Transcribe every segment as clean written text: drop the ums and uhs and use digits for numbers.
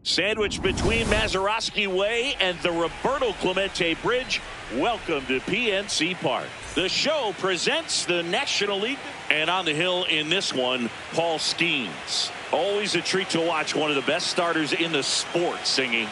Sandwiched between Mazeroski Way and the Roberto Clemente Bridge, welcome to PNC Park. The show presents the National League. And on the hill in this one, Paul Skeens. Always a treat to watch one of the best starters in the sport singing.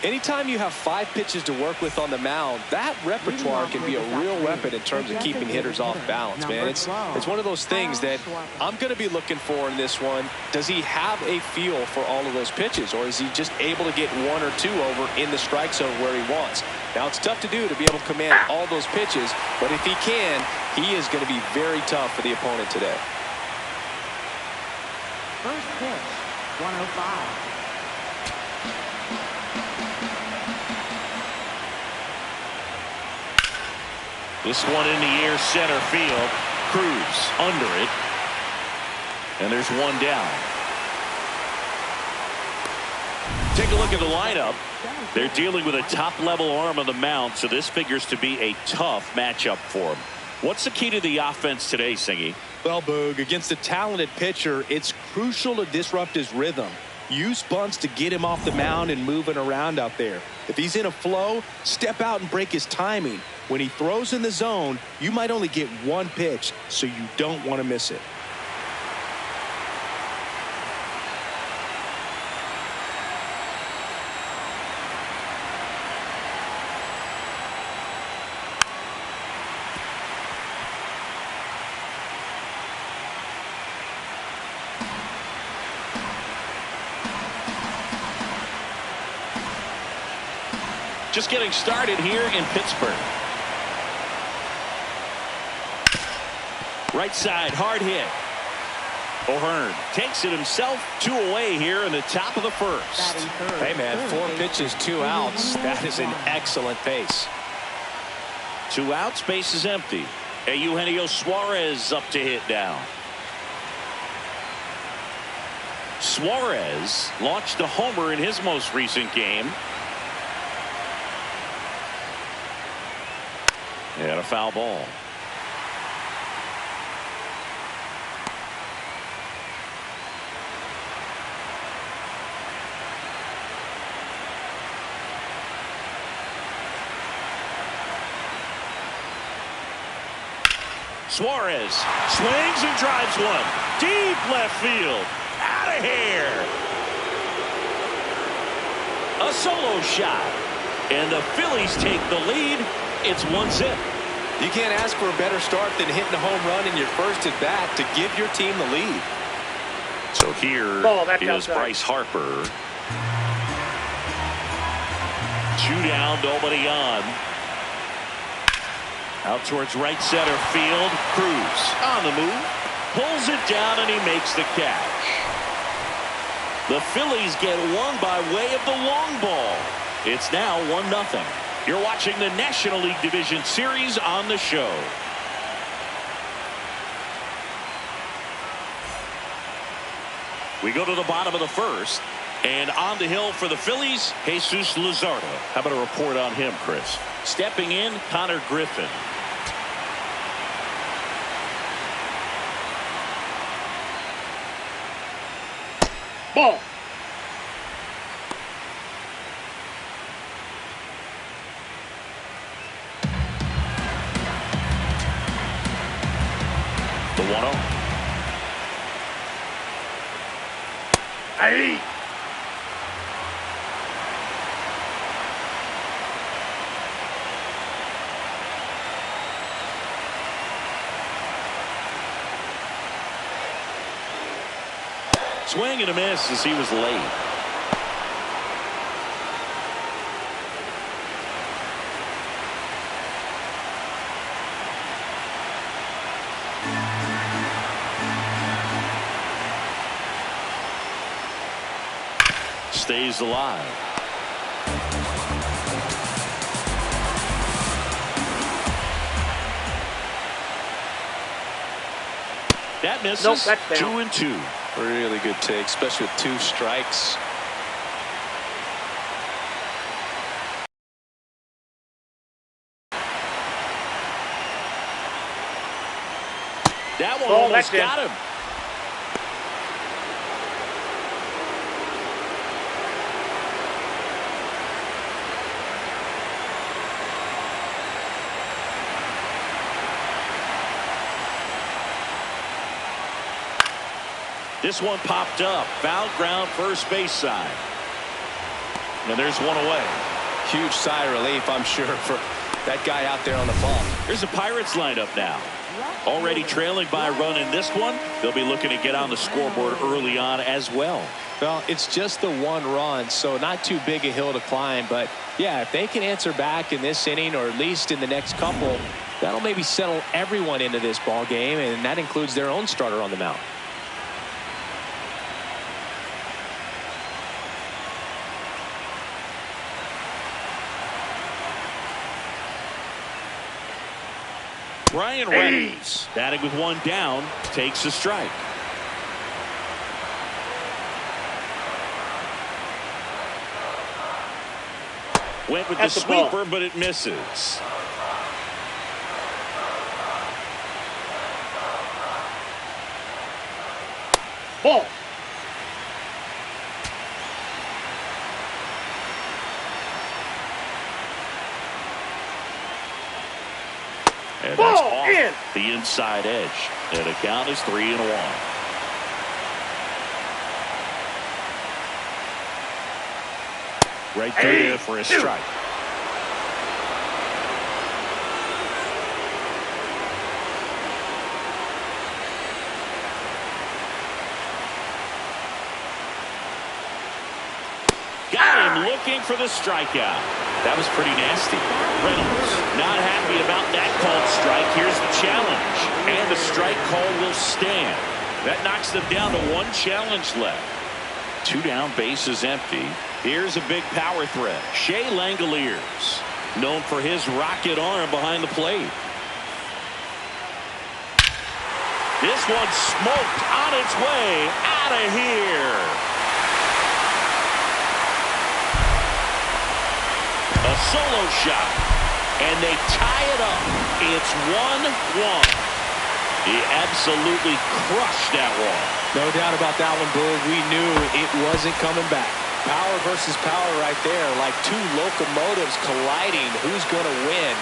Anytime you have 5 pitches to work with on the mound, that repertoire can be a real weapon in terms of keeping hitters off balance, man. It's one of those things that I'm going to be looking for in this one. Does he have a feel for all of those pitches, or is he just able to get 1 or 2 over in the strike zone where he wants? Now, it's tough to do to be able to command all those pitches, but if he can, he is going to be very tough for the opponent today. First pitch, 105. This one in the air, center field. Cruz under it. And there's one down. Take a look at the lineup. They're dealing with a top-level arm on the mound, so this figures to be a tough matchup for him. What's the key to the offense today, Singy? Well, Boog, against a talented pitcher, it's crucial to disrupt his rhythm. Use bunts to get him off the mound and moving around out there. If he's in a flow, step out and break his timing. When he throws in the zone, you might only get 1 pitch, so you don't want to miss it. Just getting started here in Pittsburgh. Right side, hard hit. O'Hearn takes it himself. 2 away here in the top of the first. Hey, man, 4 pitches, 2 outs. That is an excellent pace. 2 outs, base is empty. Eugenio Suarez up to hit now. Suarez launched a homer in his most recent game. And a foul ball. Suarez swings and drives one. Deep left field. Out of here. A solo shot. And the Phillies take the lead. It's 1-zip. You can't ask for a better start than hitting a home run in your first at bat to give your team the lead. So here is Bryce Harper. 2 down, nobody on. Out towards right center field. Cruz on the move. Pulls it down and he makes the catch. The Phillies get one by way of the long ball. It's now 1-0. You're watching the National League Division Series on the show. We go to the bottom of the first. And on the hill for the Phillies, Jesus Luzardo. How about a report on him, Chris? Stepping in, Connor Griffin. Ball. The 1-0. Hey. Swing and a miss as he was late. Stays alive. That misses. Nope, that's down. 2-2. Really good take, especially with 2 strikes. That one almost that's got him. This one popped up. Foul ground, first base side. And there's one away. Huge sigh of relief, I'm sure, for that guy out there on the ball. Here's the Pirates lineup now. Already trailing by a run in this one. They'll be looking to get on the scoreboard early on as well. Well, it's just the one run, so not too big a hill to climb. But, yeah, if they can answer back in this inning or at least in the next couple, that'll maybe settle everyone into this ball game, and that includes their own starter on the mound. Brian Reynolds, batting with one down, takes a strike. Went with the sweeper, but it misses. Ball. And that's off the inside edge. And the count is 3-1. Right there for a strike. Got him looking for the strikeout. That was pretty nasty. Reynolds not happy about that called strike. Here's the challenge. And the strike call will stand. That knocks them down to one challenge left. 2 down, bases empty. Here's a big power threat. Shea Langoliers, known for his rocket arm behind the plate. This one smoked on its way out of here. A solo shot, and they tie it up. It's 1-1. He absolutely crushed that one. No doubt about that one, Boog. We knew it wasn't coming back. Power versus power right there, like two locomotives colliding. Who's going to win?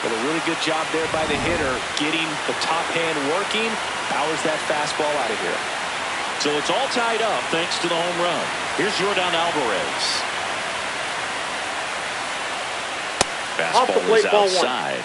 But a really good job there by the hitter, getting the top hand working. Powers that fastball out of here. So it's all tied up thanks to the home run. Here's Yordan Alvarez. Fastball is outside.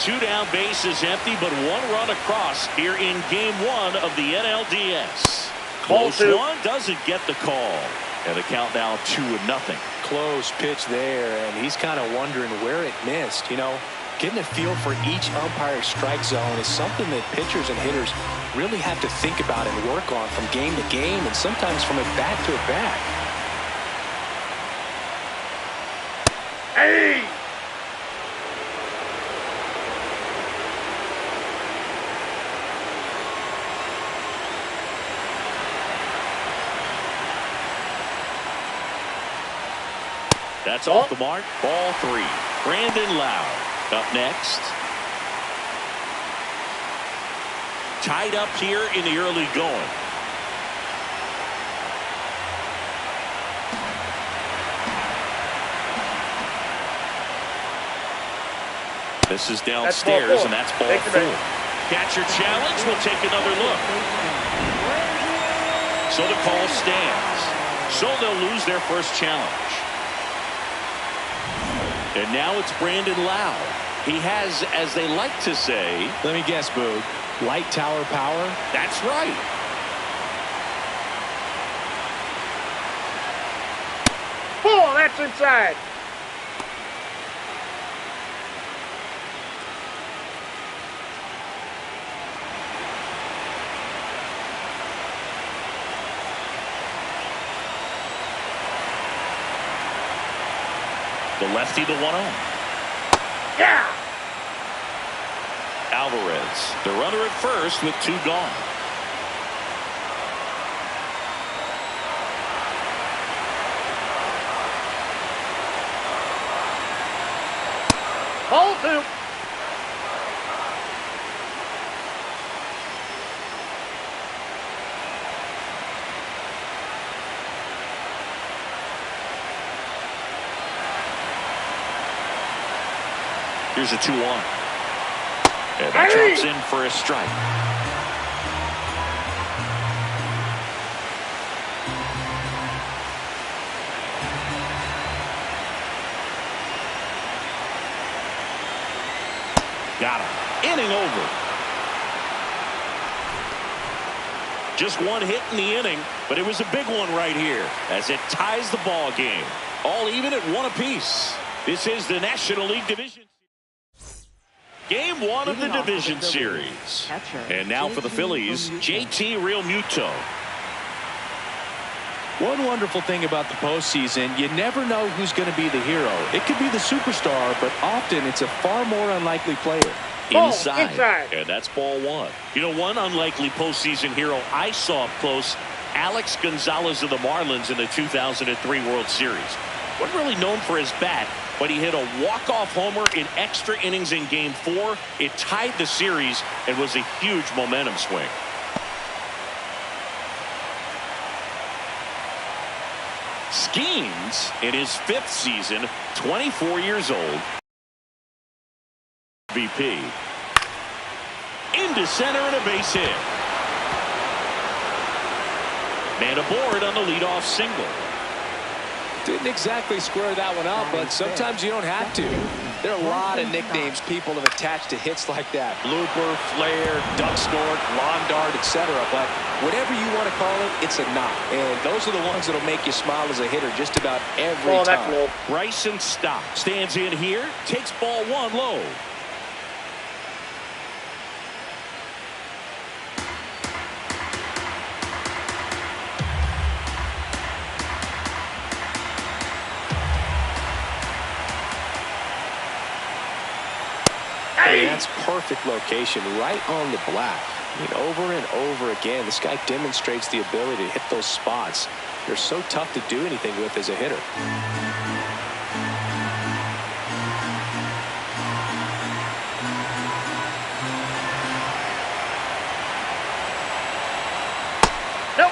Two down, bases empty, but one run across here in game 1 of the NLDS. Close one, doesn't get the call. And the count now 2-0. Close pitch there, and he's kind of wondering where it missed. You know, getting a feel for each umpire's strike zone is something that pitchers and hitters really have to think about and work on from game to game and sometimes from at bat to at bat. Hey! That's off the mark. Ball 3. Brandon Lau up next. Tied up here in the early going. This is downstairs, and that's ball 4. Catcher challenge. We'll take another look. So the call stands. So they'll lose their first challenge. And now it's Brandon Lau. He has, as they like to say, let me guess, Boog, light tower power? That's right. Oh, that's inside. The lefty, the 1-0. Yeah! Alvarez, the runner at first with 2 gone. Ball 2. Here's a 2-1. And that drops in for a strike. Got him. Inning over. Just one hit in the inning, but it was a big one right here as it ties the ball game. All even at 1 apiece. This is the National League Division. Game 1 of the Division Series. And now for the Phillies, JT Realmuto. One wonderful thing about the postseason, you never know who's going to be the hero. It could be the superstar, but often it's a far more unlikely player. Inside. And that's ball 1. You know, one unlikely postseason hero I saw up close, Alex Gonzalez of the Marlins in the 2003 World Series. Wasn't really known for his bat, but he hit a walk-off homer in extra innings in Game 4. It tied the series and was a huge momentum swing. Skeens in his 5th season, 24 years old. VP. Into center and a base hit. Man aboard on the leadoff single. Didn't exactly square that one up, but sometimes you don't have to. There are a lot of nicknames people have attached to hits like that. Blooper, flare, duck snort, lawn dart, etc. But whatever you want to call it, it's a knock. And those are the ones that'll make you smile as a hitter just about every time. Bryson Stott stands in here, takes ball 1 low. That's perfect location, right on the black. I mean, over and over again, this guy demonstrates the ability to hit those spots. They're so tough to do anything with as a hitter. Nope.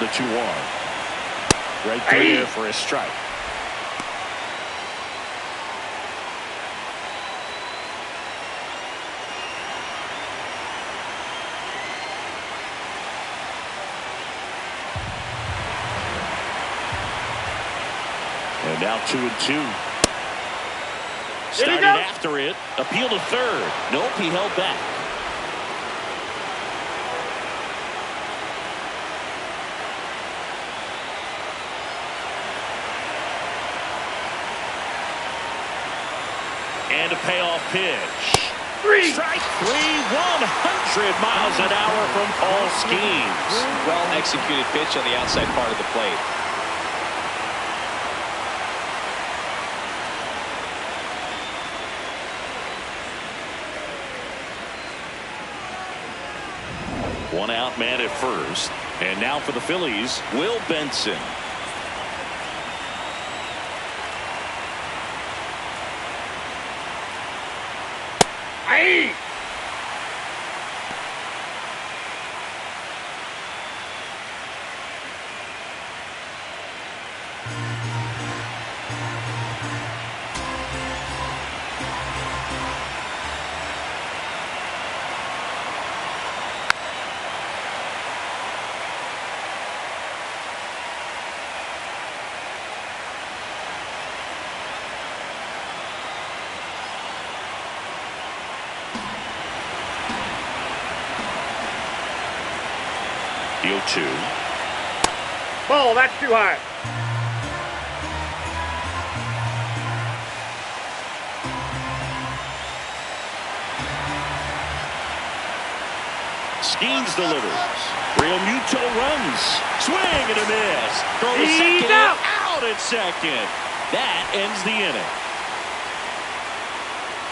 The 2-1. Right there for a strike. And now 2-2. Started after it. Appeal to third. Nope, he held back. And a payoff pitch. Strike 3, 100 miles an hour from Paul Skeens. Well executed pitch on the outside part of the plate. One out man at first. And now for the Phillies, Will Benson. The 0-2. Ball, that's too high. Skeens delivers. Realmuto runs. Swing and a miss. Throw to He's second. out. Out at second. That ends the inning.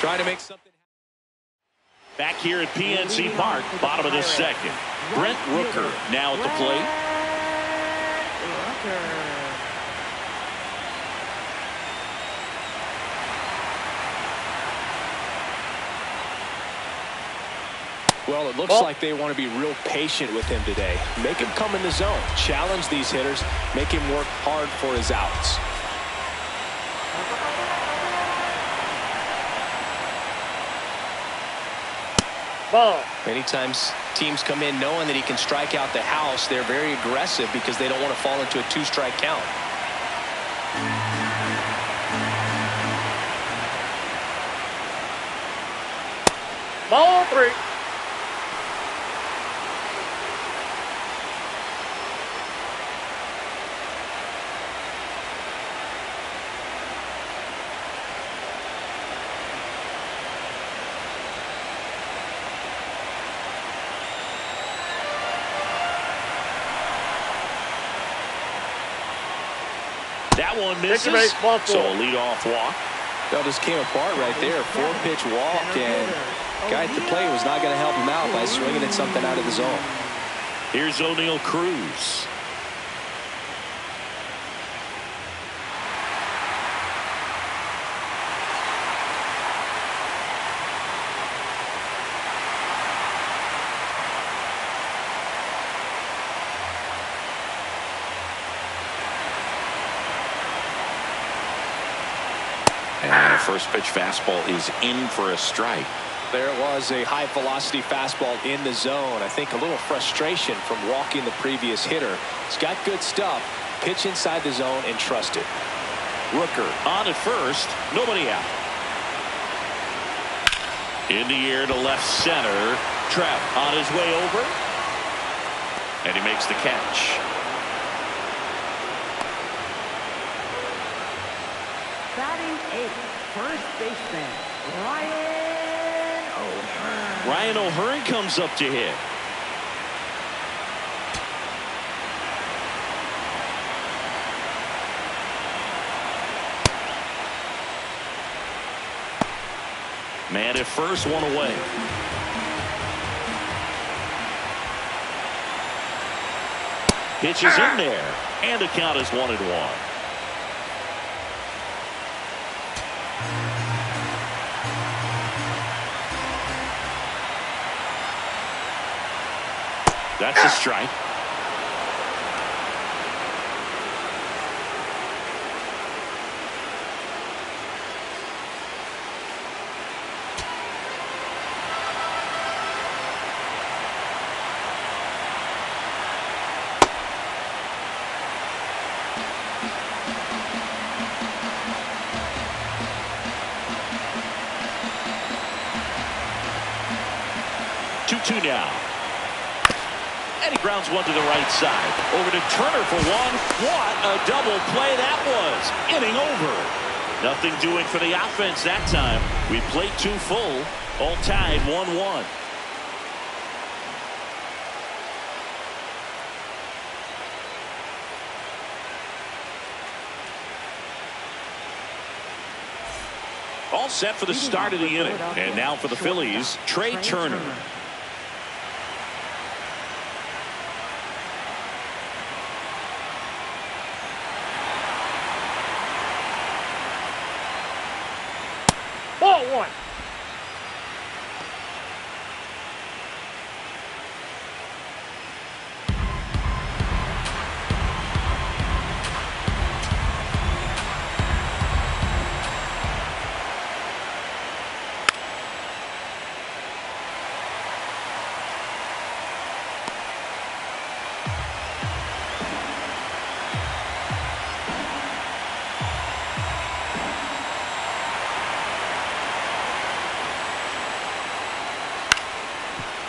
Trying to make something. Back here at PNC Park, bottom of this second. Brent Rooker now at the plate. Well, it looks like they want to be real patient with him today. Make him come in the zone. Challenge these hitters. Make him work hard for his outs. Ball. Many times teams come in knowing that he can strike out the house. They're very aggressive because they don't want to fall into a 2-strike count. Ball 3. That one misses. So a leadoff walk. That just came apart right there. 4-pitch walk, and guy at the plate was not going to help him out by swinging at something out of the zone. Here's O'Neal Cruz. And the first pitch fastball is in for a strike. There was a high-velocity fastball in the zone. I think a little frustration from walking the previous hitter. He's got good stuff. Pitch inside the zone and trust it. Rooker on at first. Nobody out. In the air to left center. Trout on his way over. And he makes the catch. Batting 8th, first baseman, Ryan O'Hearn. Ryan O'Hearn comes up to hit. Man at first, one away. Pitch is in there, and the count is 1-1. That's a strike. Two now. And he grounds one to the right side. Over to Turner for one. What a double play that was. Inning over. Nothing doing for the offense that time. We played 2 full. All tied 1-1. All set for the start of the inning. And now for the Phillies, Trey Turner. Ball 1.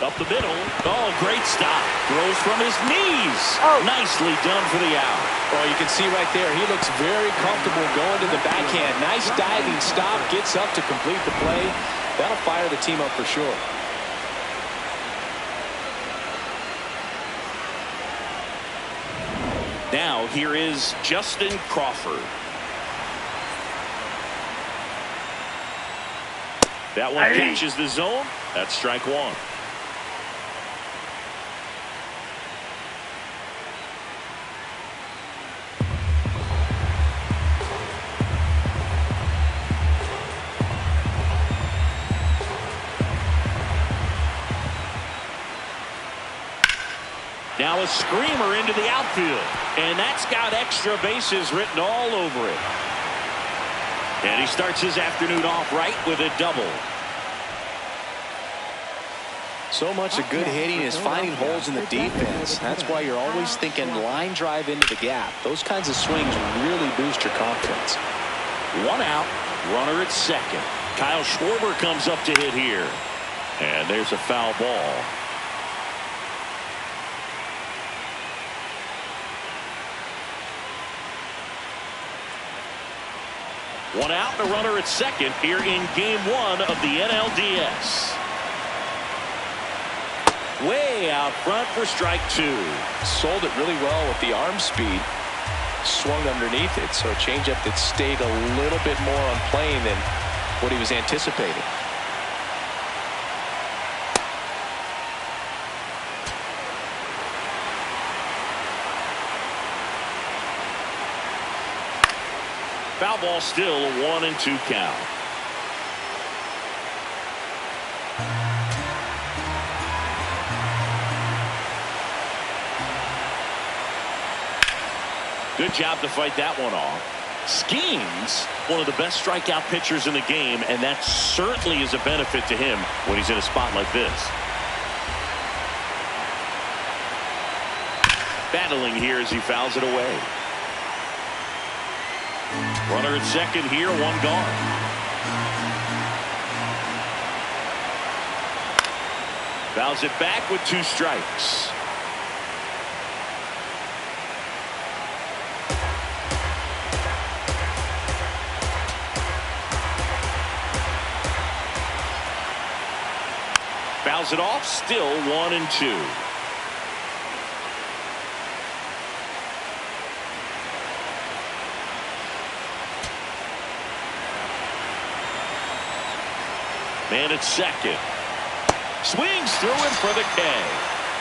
Up the middle. Oh, great stop. Throws from his knees. Nicely done for the out. Well, you can see right there, he looks very comfortable going to the backhand. Nice diving stop. Gets up to complete the play. That'll fire the team up for sure. Now here is Justin Crawford. That one catches the zone. That's strike 1. a screamer into the outfield. And that's got extra bases written all over it. And he starts his afternoon off right with a double. So much of good hitting is finding holes in the defense. That's why you're always thinking line drive into the gap. Those kinds of swings really boost your confidence. 1 out, runner at second. Kyle Schwarber comes up to hit here. And there's a foul ball. One out, the runner at second here in game 1 of the NLDS. Way out front for strike 2. Sold it really well with the arm speed. Swung underneath it, so a changeup that stayed a little bit more on plane than what he was anticipating. Foul ball, still a 1-2 count. Good job to fight that one off. Skeens, one of the best strikeout pitchers in the game, and that certainly is a benefit to him when he's in a spot like this. Battling here as he fouls it away. Runner at second here, 1 gone. Fouls it back with 2 strikes. Fouls it off, still 1-2. Man at second. Swings through him for the K.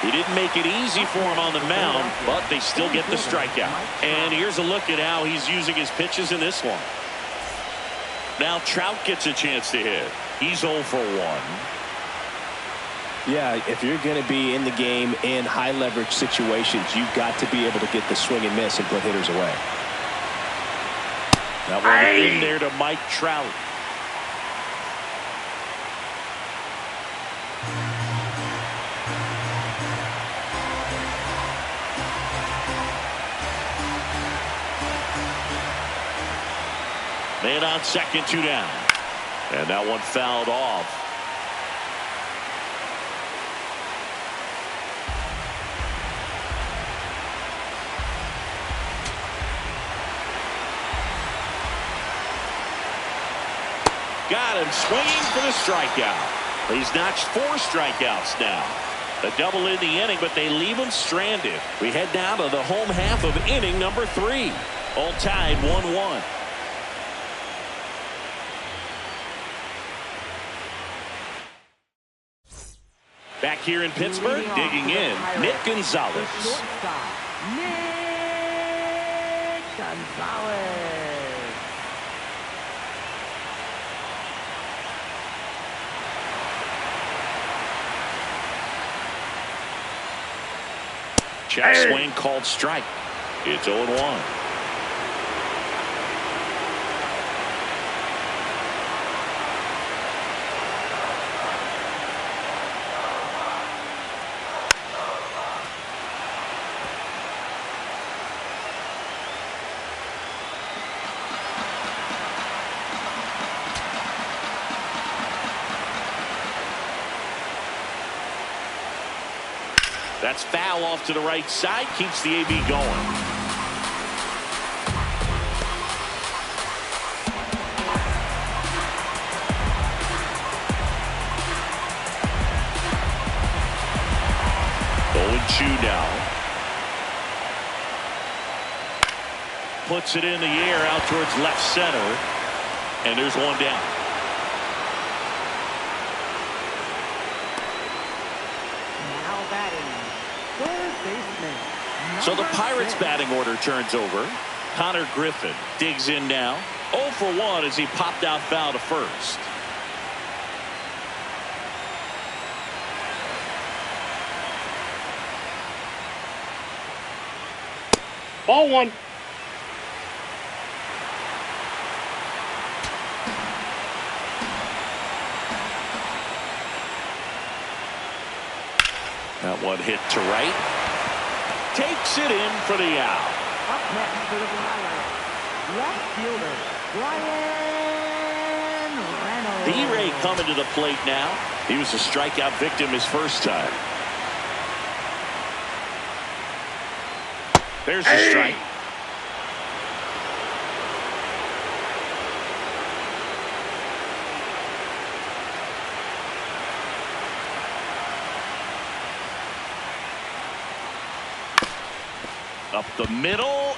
He didn't make it easy for him on the mound, but they still get the strikeout. And here's a look at how he's using his pitches in this one. Now Trout gets a chance to hit. He's 0 for 1. Yeah, if you're going to be in the game in high leverage situations, you've got to be able to get the swing and miss and put hitters away. That one in there to Mike Trout. Man on second, 2 down. And that one fouled off. Got him swinging for the strikeout. He's notched 4 strikeouts now. A double in the inning, but they leave him stranded. We head down to the home half of inning number 3. All tied 1-1. Back here in Pittsburgh, digging in, Nick Gonzalez. Nick Gonzalez. Check swing called strike. It's 0-1. That's foul off to the right side. Keeps the AB going. Going 2 now. Puts it in the air out towards left center. And there's 1 down. So the Pirates batting order turns over. Connor Griffin digs in now. 0 for 1 as he popped out foul to first. Ball one. That one hit to right. Takes it in for the out. Up next for the Flyers, left fielder, Ryan Reynolds. D-Ray coming to the plate now. He was a strikeout victim his first time. There's the strike. Up the middle,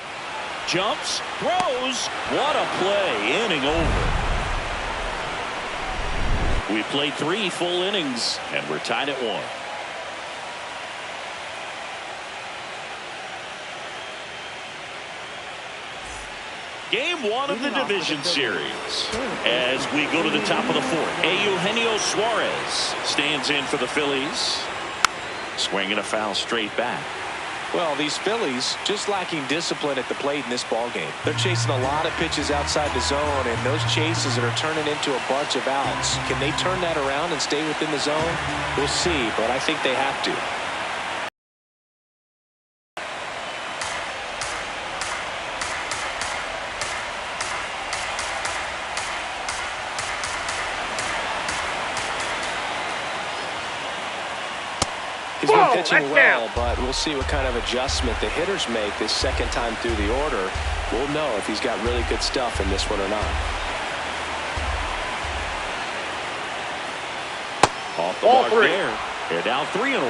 jumps, throws. What a play, inning over. We played 3 full innings, and we're tied at 1. Game 1 of the division series. As we go to the top of the 4th, Eugenio Suarez stands in for the Phillies. Swinging a foul straight back. Well, these Phillies just lacking discipline at the plate in this ballgame. They're chasing a lot of pitches outside the zone, and those chases are turning into a bunch of outs. Can they turn that around and stay within the zone? We'll see, but I think they have to. He's been pitching well, but we'll see what kind of adjustment the hitters make this second time through the order. We'll know if he's got really good stuff in this one or not. Off the mark there. They're down 3-1.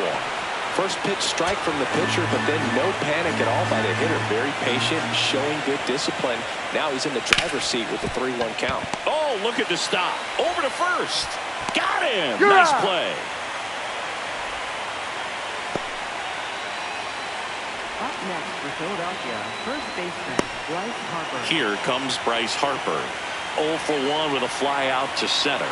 First pitch strike from the pitcher, but then no panic at all by the hitter. Very patient, showing good discipline. Now he's in the driver's seat with the 3-1 count. Oh, look at the stop. Over to first. Got him. Nice play. Up next for Philadelphia, first baseman Bryce Harper. Here comes Bryce Harper. 0 for 1 with a fly out to center.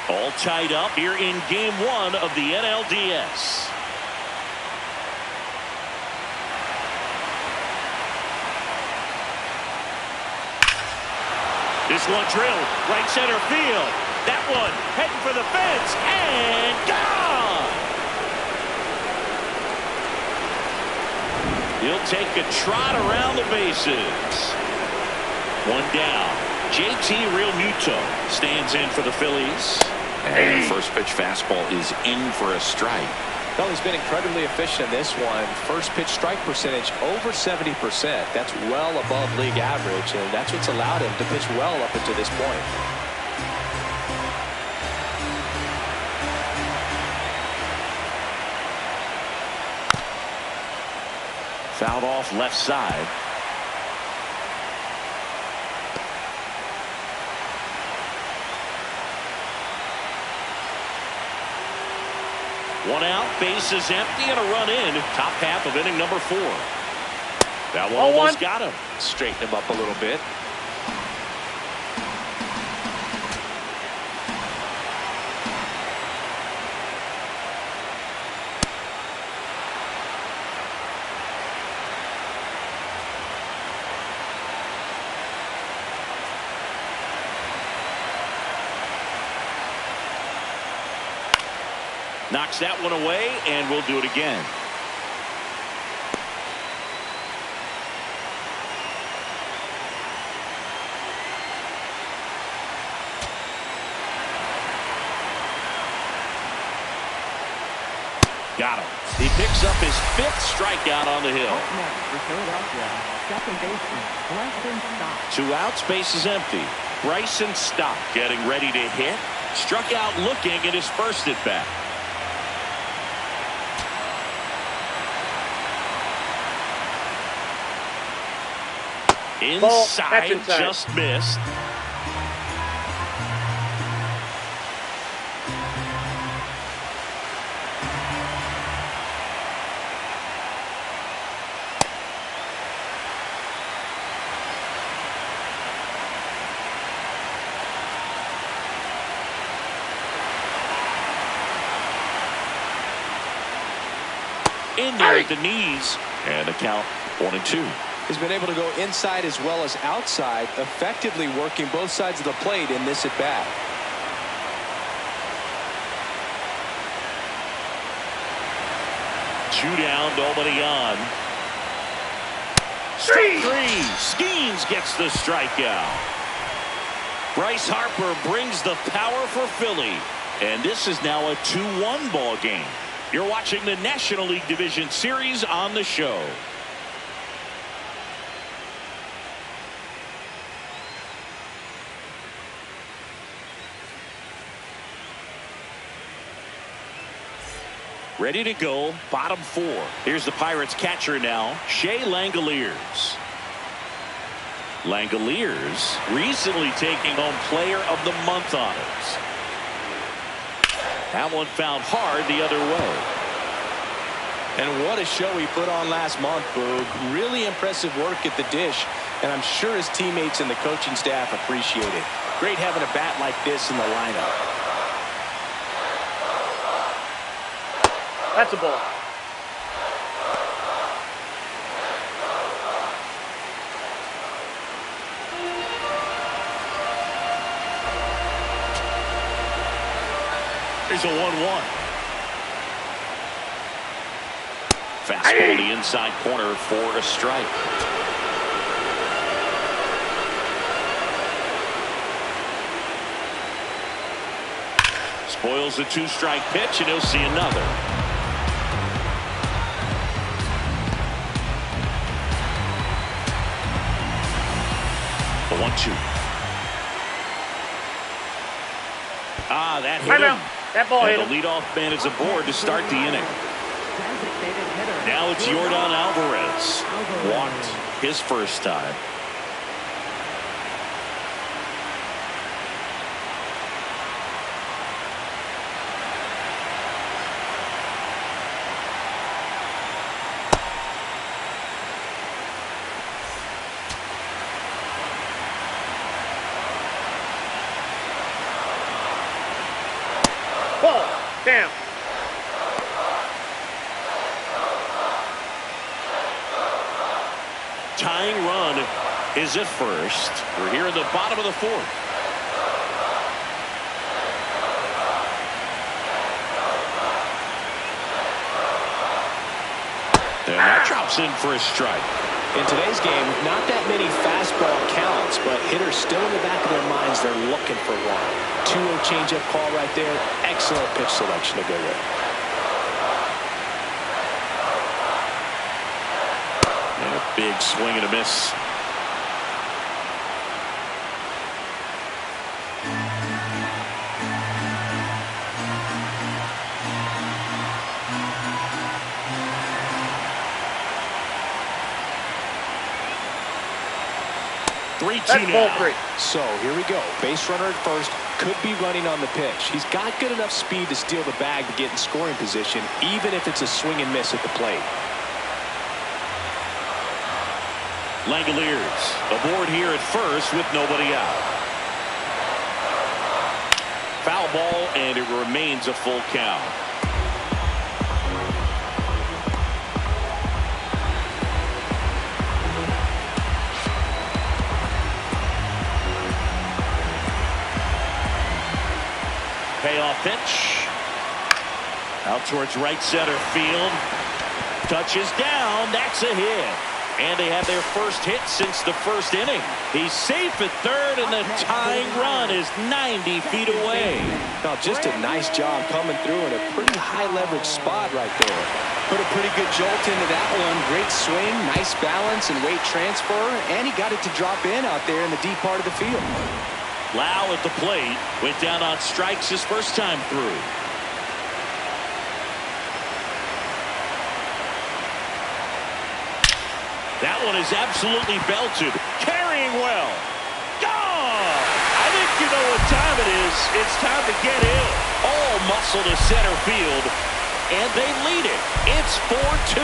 All tied up here in game 1 of the NLDS. This one drilled right center field. That one heading for the fence and gone. He'll take a trot around the bases. One down. JT Realmuto stands in for the Phillies. And the first pitch fastball is in for a strike. Well, he's been incredibly efficient in this one. First pitch strike percentage over 70%. That's well above league average, and that's what's allowed him to pitch well up until this point. Fouled off left side. One out, bases empty, and a run in. Top half of inning number 4. That one almost got him. Straighten him up a little bit. Knocks that one away, and we'll do it again. Got him. He picks up his 5th strikeout on the hill. Up next for Philadelphia, second baseman Bryson Stott. 2 outs, bases empty. Bryson Stott getting ready to hit. Struck out looking at his first at bat. Inside, just missed. in there at the knees. And the count 1-2. He's been able to go inside as well as outside, effectively working both sides of the plate in this at bat. Two down, nobody on. Strike three. Skeens gets the strikeout. Bryce Harper brings the power for Philly. And this is now a 2-1 ball game. You're watching the National League Division Series on the show. Ready to go, bottom four. Here's the Pirates catcher now, Shea Langoliers. Langoliers recently taking home Player of the Month honors. That one found hard the other way. And what a show he put on last month, Boog. Really impressive work at the dish, and I'm sure his teammates and the coaching staff appreciate it. Great having a bat like this in the lineup. That's a ball. There's a 1-1. Fastball the inside corner for a strike. Spoils the 2-strike pitch, and he'll see another. The 1-2. That hit him. That ball hit And him. the leadoff man is aboard to start the inning. Now it's Yordan Alvarez. Walked his first time. Ball. Down. Tying run is at first. We're here in the bottom of the fourth. And that drops in for a strike. In today's game, not that many fastball counts, but hitters still in the back of their minds, they're looking for one. 2-0 changeup call right there. Excellent pitch selection to go with. And a big swing and a miss. That's ball 3. So here we go. Base runner at first, could be running on the pitch. He's got good enough speed to steal the bag to get in scoring position, even if it's a swing and miss at the plate. Langoliers aboard here at first with nobody out. Foul ball, and it remains a full count. Payoff pitch. Out towards right center field. Touches down. That's a hit. And they have their first hit since the first inning. He's safe at third, and the tying run is 90 feet away. Now, just a nice job coming through in a pretty high leverage spot right there. Put a pretty good jolt into that one. Great swing, nice balance and weight transfer, and he got it to drop in out there in the deep part of the field. Lau at the plate. Went down on strikes his first time through. That one is absolutely belted. Carrying well. Gone! I think you know what time it is. It's time to get in. All muscle to center field. And they lead it. It's 4-2.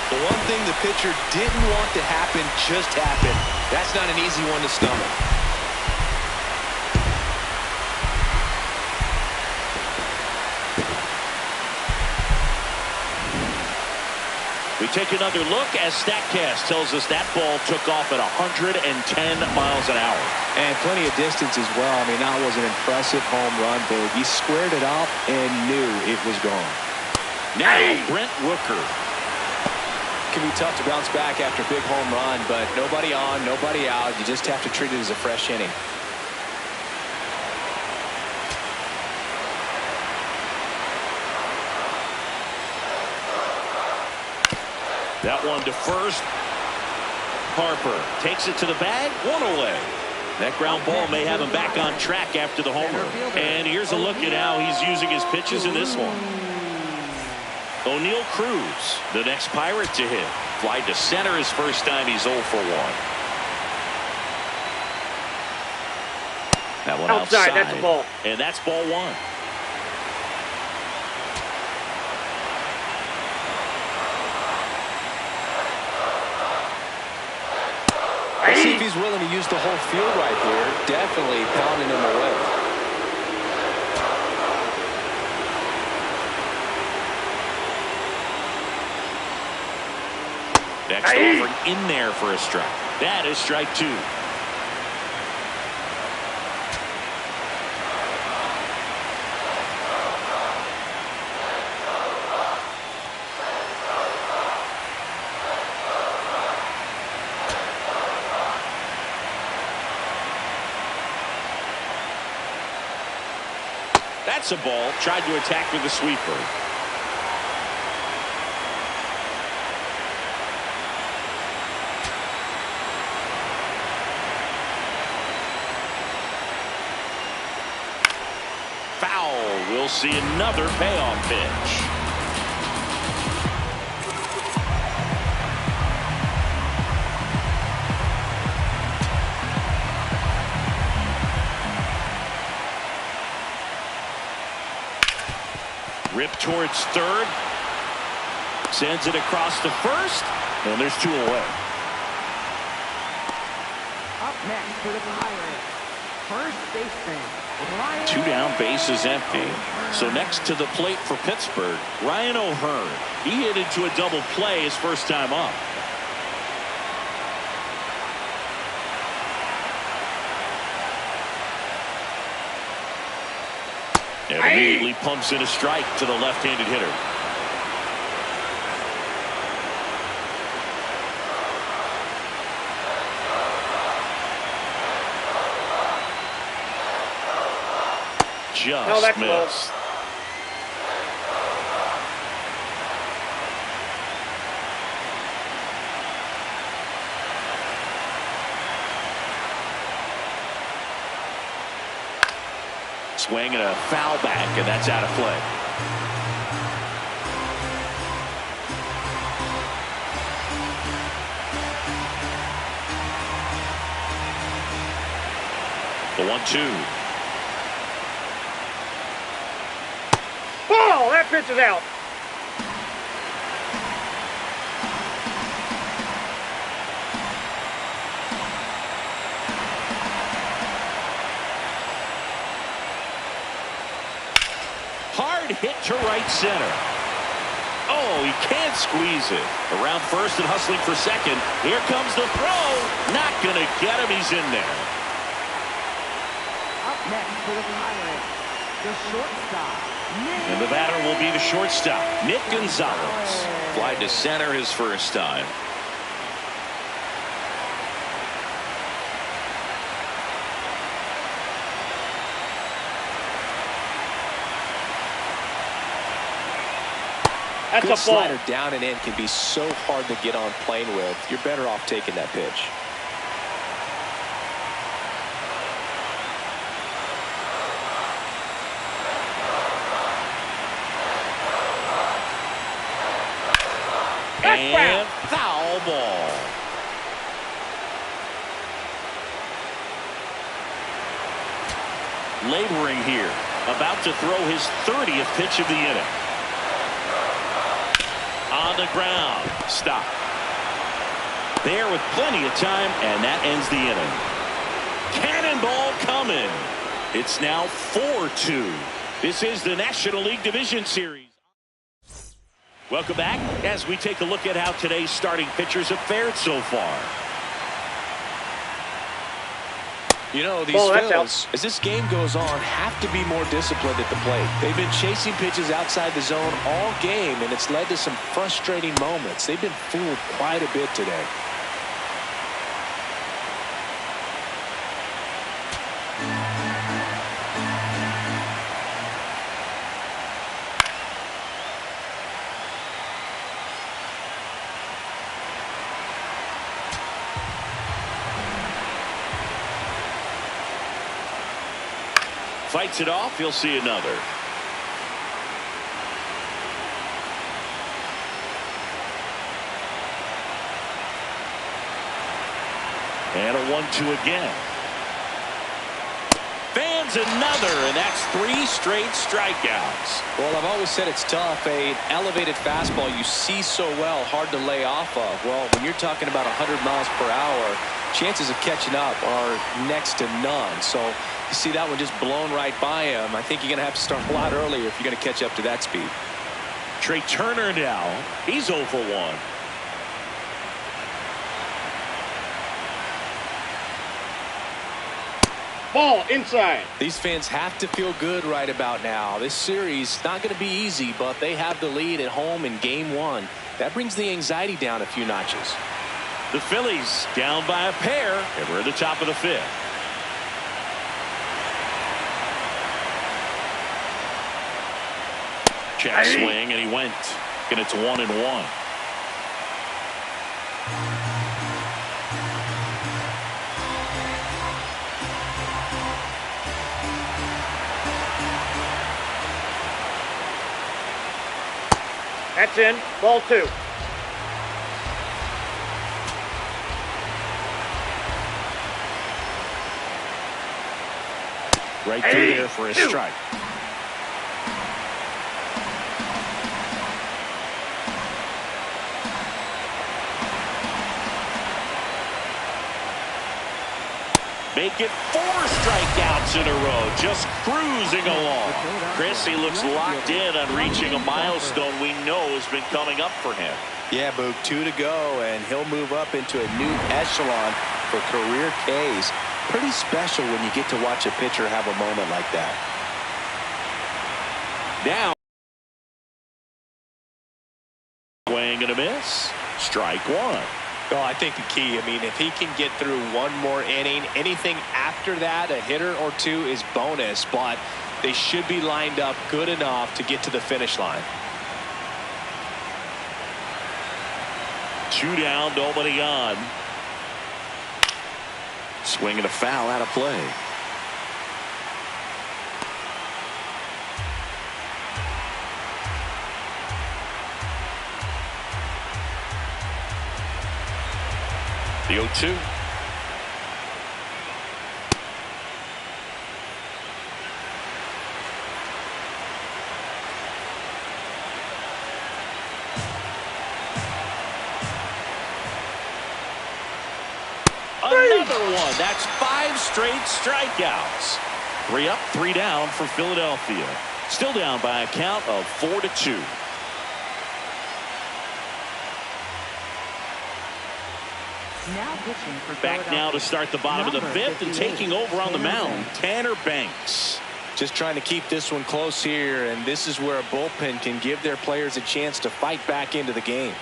The one thing the pitcher didn't want to happen just happened. That's not an easy one to stomach. We take another look as StatCast tells us that ball took off at 110 miles an hour. And plenty of distance as well. I mean, that was an impressive home run, Big. He squared it up and knew it was gone. Now Brent Rooker. It can be tough to bounce back after a big home run, but nobody on, nobody out. You just have to treat it as a fresh inning. That one to first. Harper takes it to the bag. One away. That ground ball may have him back on track after the homer. And here's a look at how he's using his pitches in this one. O'Neal Cruz, the next Pirate to hit. Fly to center his first time. He's 0 for 1. That one outside. That's a ball. And that's ball 1. Let's see if he's willing to use the whole field right here. Definitely pounding him away. Next over in there for a strike. That is strike 2. That's a ball. Tried to attack with a sweeper. Foul. We'll see another payoff pitch. Rip towards third. Sends it across to first. And there's 2 away. Up next for the Pirates, first baseman, Ryan. 2 down, bases empty. So next to the plate for Pittsburgh, Ryan O'Hearn. He hit into a double play his first time up. And immediately pumps in a strike to the left-handed hitter. Just missed. Swing and a foul back, and that's out of play. The 1-2. Ball! That pitch is out. Hard hit to right center. Oh, he can't squeeze it. Around first and hustling for second. Here comes the throw. Not going to get him. He's in there. Up next for the Pirates, the shortstop, Nick. And the batter will be the shortstop, Nick Gonzalez. Fly to center his first time. That's Good a ball. slider down and in can be so hard to get on plane with. You're better off taking that pitch. And foul ball. Laboring here. About to throw his 30th pitch of the inning. On the ground. Stop. There with plenty of time, and that ends the inning. Cannonball coming. It's now 4-2. This is the National League Division Series. Welcome back as we take a look at how today's starting pitchers have fared so far. You know, these Phils, as this game goes on, have to be more disciplined at the plate. They've been chasing pitches outside the zone all game, and it's led to some frustrating moments. They've been fooled quite a bit today. Fights it off. He'll see another. And a 1-2 again. Fans another, and that's 3 straight strikeouts. Well, I've always said it's tough. An elevated fastball you see so well, hard to lay off of. Well, when you're talking about 100 miles per hour, chances of catching up are next to none. So you see that one just blown right by him. I think you're going to have to start a lot earlier if you're going to catch up to that speed. Trey Turner now. He's 0 for 1. Ball inside. These fans have to feel good right about now. This series not going to be easy, but they have the lead at home in game 1. That brings the anxiety down a few notches. The Phillies down by a pair, and we're at the top of the 5th. Check swing, and he went. And it's 1-1. That's in. Ball 2. Right through there for a strike. Make it 4 strikeouts in a row, just cruising along. Chris, he looks locked in on reaching a milestone we know has been coming up for him. Yeah, Boog, 2 to go, and he'll move up into a new echelon for career Ks. Pretty special when you get to watch a pitcher have a moment like that. Now, swing and a miss. Strike 1. Oh, I think the key, I mean, if he can get through one more inning, anything after that, a hitter or 2 is bonus, but they should be lined up good enough to get to the finish line. 2 down, nobody on. Swing and a foul out of play. The 0-2. Another one. That's 5 straight strikeouts. 3 up, 3 down for Philadelphia. Still down by a count of 4-2. Now pitching for Back now to start the bottom of the 5th and taking over on the mound, Tanner Banks. Just trying to keep this one close here, and this is where a bullpen can give their players a chance to fight back into the game.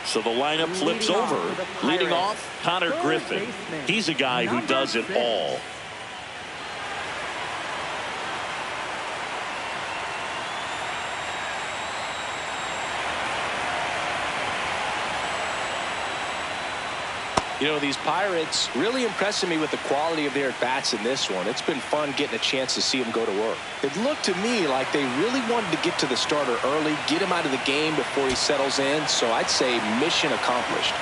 So the lineup flips over. Leading off, Connor Griffin. He's a guy who does it all. You know, these Pirates really impressing me with the quality of their at-bats in this one. It's been fun getting a chance to see them go to work. It looked to me like they really wanted to get to the starter early, get him out of the game before he settles in, so I'd say mission accomplished.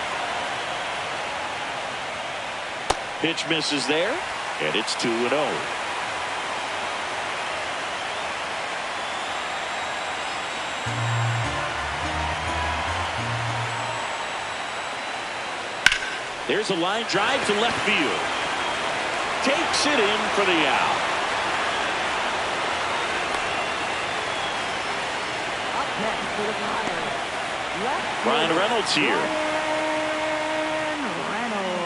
Pitch misses there, and it's 2-0. There's a line drive to left field. Takes it in for the out. Next for the Pirates. Left Ryan fielder, Reynolds here. Ryan Reynolds.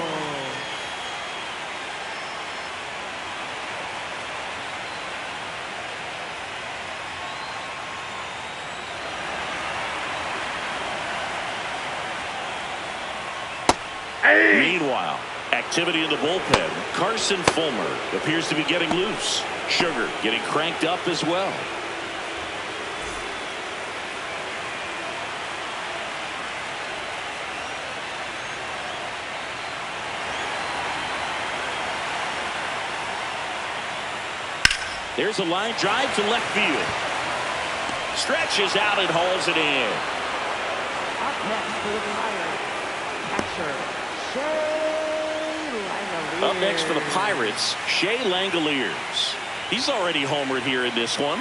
Meanwhile, activity in the bullpen. Carson Fulmer appears to be getting loose. Sugar getting cranked up as well. There's a line drive to left field. Stretches out and hauls it in. Up next for the Pirates. Catcher, Shea Langeliers. Up next for the Pirates, Shea Langeliers. He's already homered here in this one.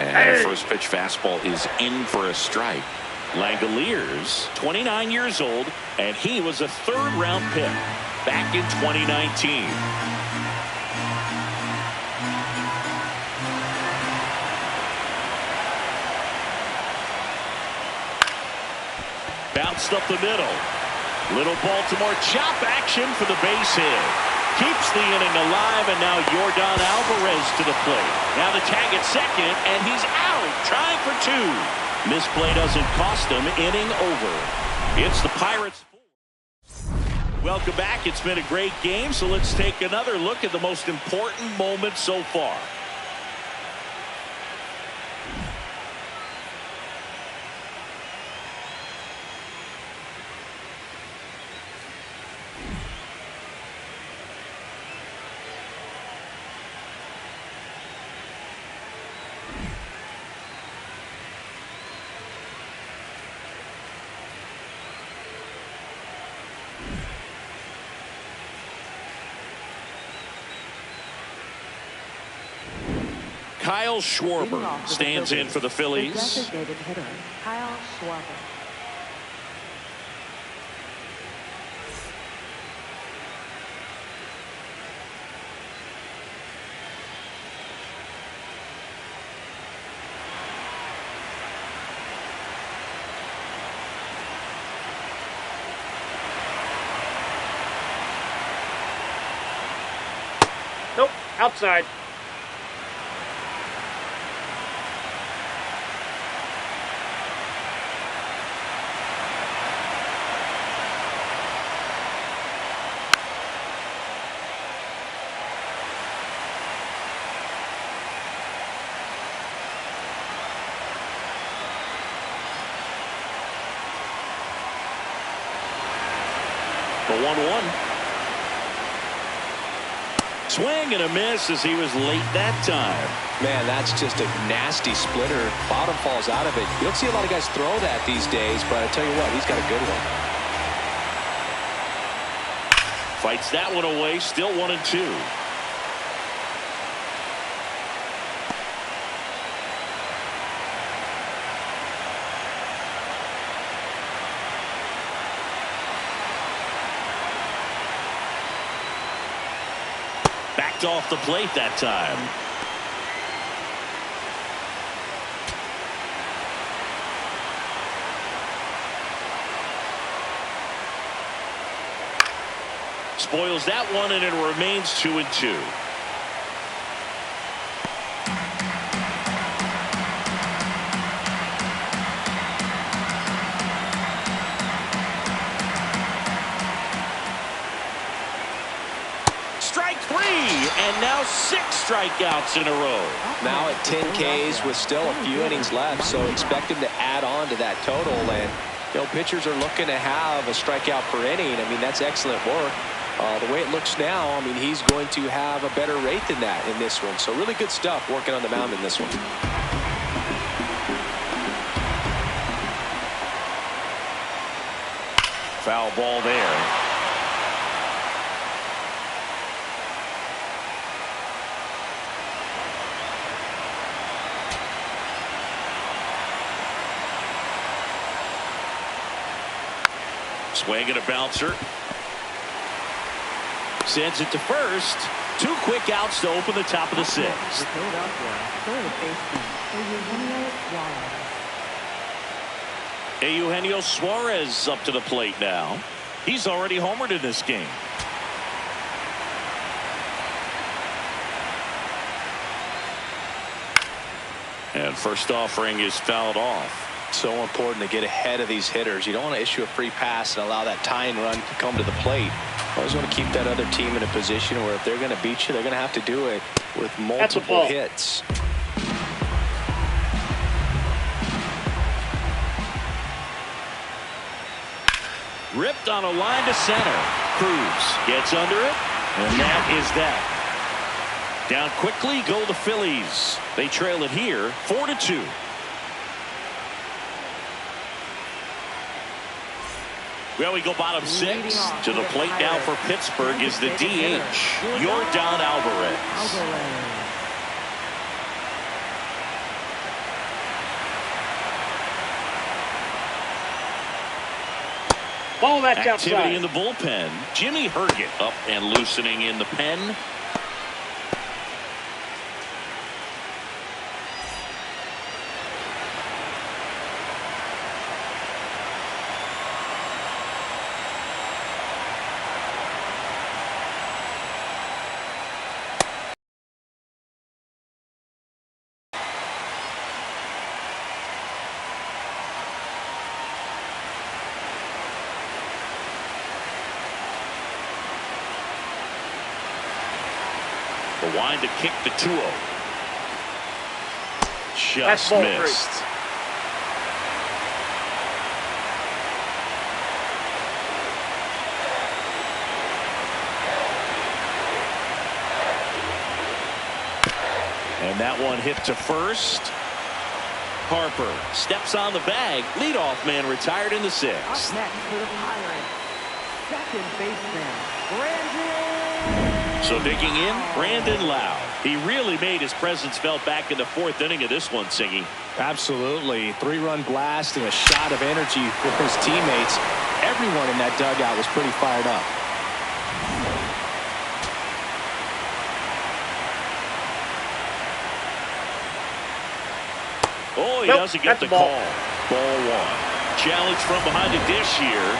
And the first pitch fastball is in for a strike. Langeliers, 29 years old, and he was a third-round pick back in 2019. Bounced up the middle. Little Baltimore chop action for the base hit. Keeps the inning alive, and now Yordan Alvarez to the plate. Now the tag at second, and he's out, trying for two. Misplay doesn't cost him. Inning over. It's the Pirates. Welcome back. It's been a great game, so let's take another look at the most important moment so far. Kyle Schwarber stands in for the Phillies. Designated hitter, Kyle Schwarber. Nope, outside. The 1-1. Swing and a miss as he was late that time. Man, that's just a nasty splitter. Bottom falls out of it. You don't see a lot of guys throw that these days, but I tell you what, he's got a good one. Fights that one away. Still 1-2. Backed off the plate that time. Spoils that one, and it remains 2-2. Strike three, and now 6 strikeouts in a row. Now at 10 Ks with still a few innings left, so expect him to add on to that total. And you know, pitchers are looking to have a strikeout per inning. I mean, that's excellent work. The way it looks now, I mean, he's going to have a better rate than that in this one. So really good stuff working on the mound in this one. Foul ball there. Swing and a bouncer. Sends it to first. 2 quick outs to open the top of the 6th. Philadelphia, third baseman, Eugenio Suarez up to the plate now. He's already homered in this game. And first offering is fouled off. So important to get ahead of these hitters. You don't want to issue a free pass and allow that tying run to come to the plate. Always want to keep that other team in a position where if they're going to beat you, they're going to have to do it with multiple hits. Ripped on a line to center. Cruz gets under it, and that is that. Down quickly go the Phillies. They trail it here 4-2. Well, we go bottom 6. To the plate now for Pittsburgh is the DH, Yordan Alvarez. Ball that's Activity outside. in the bullpen. Jimmy Herget up and loosening in the pen. The wind to kick the 2-0. Just missed. And that one hit to first. Harper steps on the bag. Leadoff man retired in the 6th. Up next for the Pirates, second baseman, Brandon. So digging in, Brandon Lowe. He really made his presence felt back in the 4th inning of this one, Siggy. Absolutely. 3-run blast and a shot of energy for his teammates. Everyone in that dugout was pretty fired up. Oh, he doesn't get the call. Ball 1. Challenge from behind the dish here.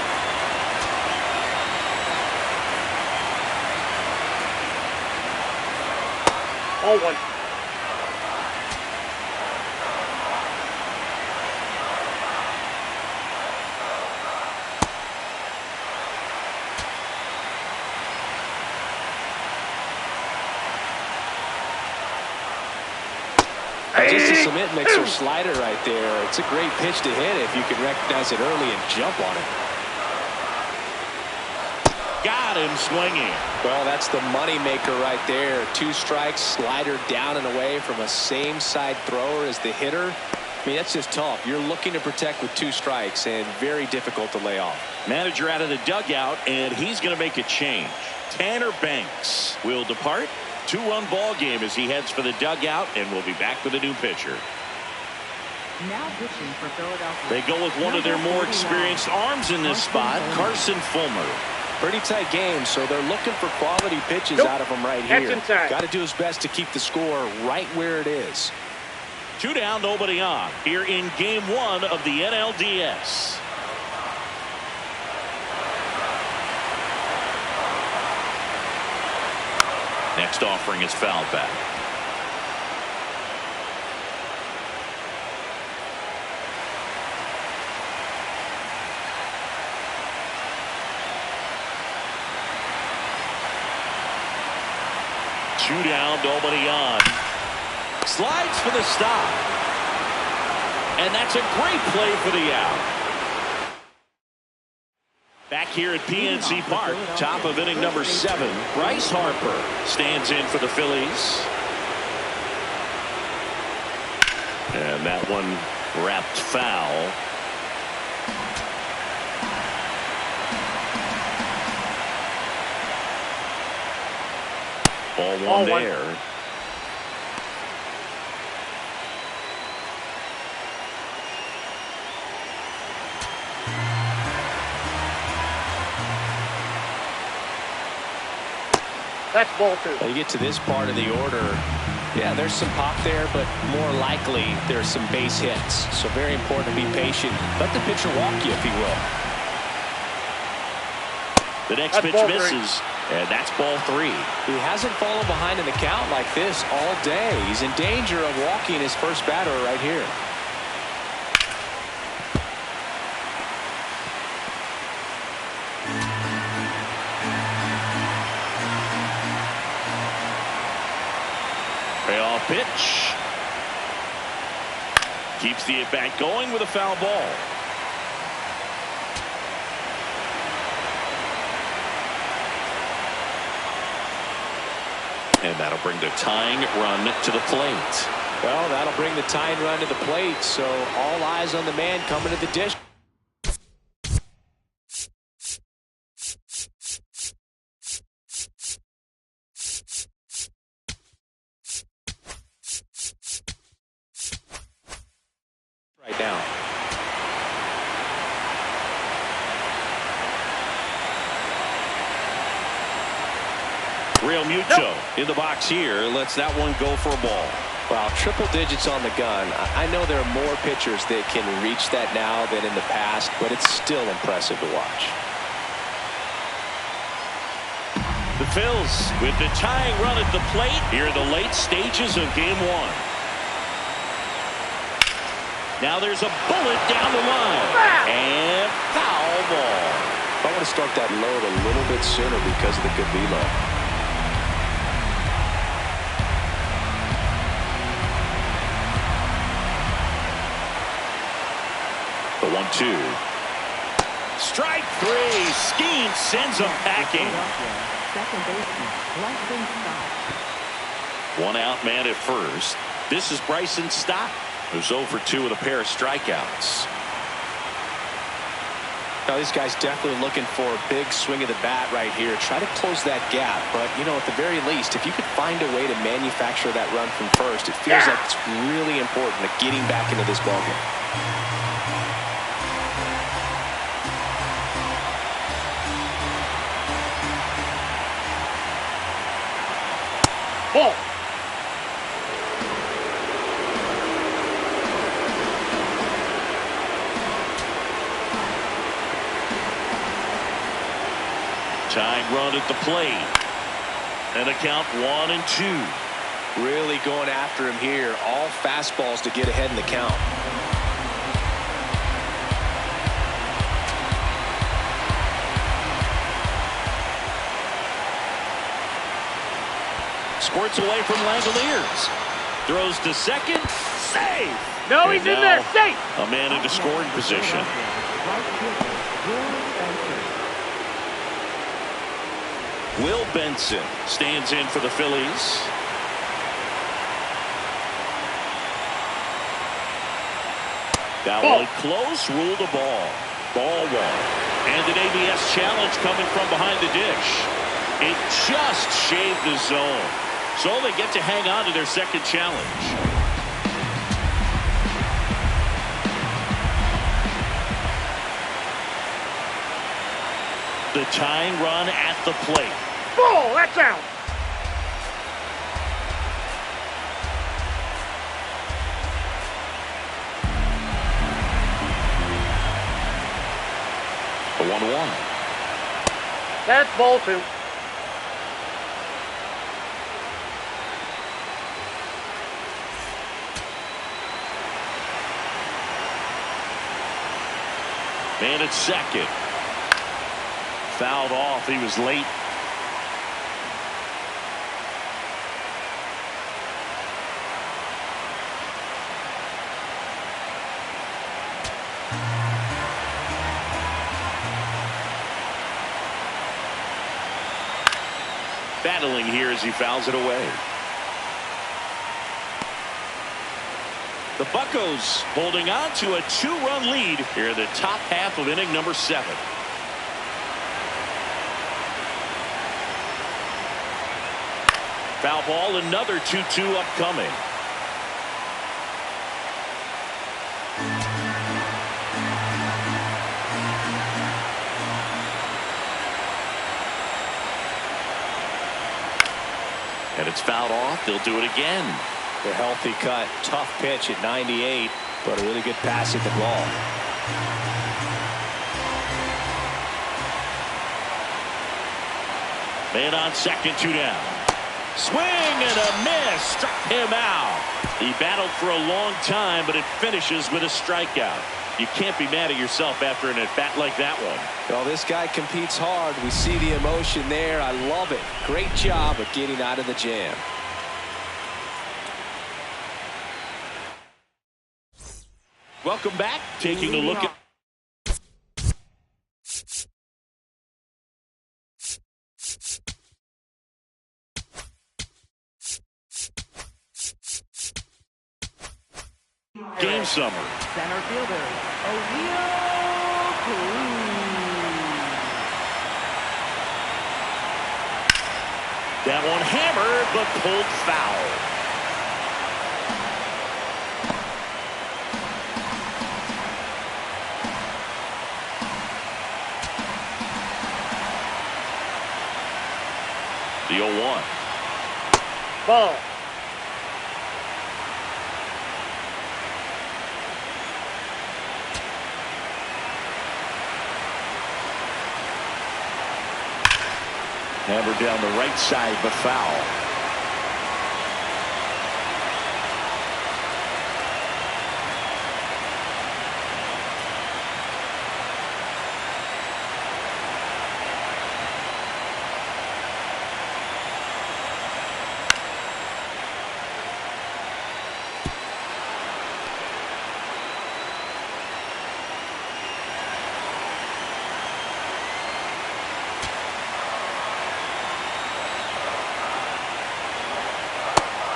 Ball 1. Just a cement mixer slider right there. It's a great pitch to hit if you can recognize it early and jump on it. Got him swinging. Well, that's the money maker right there. 2 strikes, slider down and away from a same side thrower as the hitter. I mean, that's just tough. You're looking to protect with 2 strikes and very difficult to lay off. Manager out of the dugout, and he's going to make a change. Tanner Banks will depart. 2-run ball game as he heads for the dugout, and we'll be back with a new pitcher. Now pitching for Philadelphia. They go with one of their more experienced arms in this spot, Carson Fulmer. Pretty tight game, so they're looking for quality pitches out of him right here. Got to do his best to keep the score right where it is. 2 down, nobody on here in game 1 of the NLDS. Next offering is fouled back. Two down, nobody on. Slides for the stop. And that's a great play for the out. Back here at PNC Park, top of inning number 7, Bryce Harper stands in for the Phillies. And that one wrapped foul. Ball 1 there. That's ball 2. Well, you get to this part of the order. Yeah, there's some pop there, but more likely there's some base hits. So very important to be patient. Let the pitcher walk you, if he will. The next pitch misses, and that's ball 3. He hasn't fallen behind in the count like this all day. He's in danger of walking his first batter right here. Payoff pitch. Keeps the at-bat going with a foul ball. And that'll bring the tying run to the plate. Well, that'll bring the tying run to the plate, so all eyes on the man coming to the dish. Right now. Real Muto in the box here. Lets that one go for a ball. Wow, triple digits on the gun. I know there are more pitchers that can reach that now than in the past, but it's still impressive to watch. The Phils with the tying run at the plate here in the late stages of game 1. Now there's a bullet down the line. And foul ball. I want to start that load a little bit sooner because of the good velo. The 1-2. Strike 3. Skeen sends him packing. Second baseman, Bryson Stott. 1 out man at first. This is Bryson Stott, who's 0 for 2 with a pair of strikeouts. Now this guy's definitely looking for a big swing of the bat right here. Try to close that gap, but you know, at the very least, if you could find a way to manufacture that run from first, it feels like it's really important to getting back into this ballgame. Ball. Tying run at the plate. And a count 1-2. Really going after him here. All fastballs to get ahead in the count. Squirts away from Langoliers. Throws to second. Save. No, he's in there. Safe. A man into scoring position. Will Benson stands in for the Phillies. That one close, ruled a ball. Ball 1. And an ABS challenge coming from behind the dish. It just shaved the zone. So they get to hang on to their second challenge. The tying run at the plate. Ball. That's out. The 1-1. That's ball 2. Man at second. Fouled off. He was late. Battling here as he fouls it away. The Buccos holding on to a 2-run lead here in the top half of inning number 7. Foul ball, another 2-2 upcoming. And it's fouled off. They'll do it again. The healthy cut. Tough pitch at 98, but a really good pass at the ball. Man on second, 2 down. Swing and a miss. Struck him out. He battled for a long time, but it finishes with a strikeout. You can't be mad at yourself after an at-bat like that one. Well, this guy competes hard. We see the emotion there. I love it. Great job of getting out of the jam. Welcome back. Taking a look at game summer. Center fielder, O'Neill Cruz. That one hammered, but pulled foul. The 0-1. Ball. Hammered down the right side, but foul.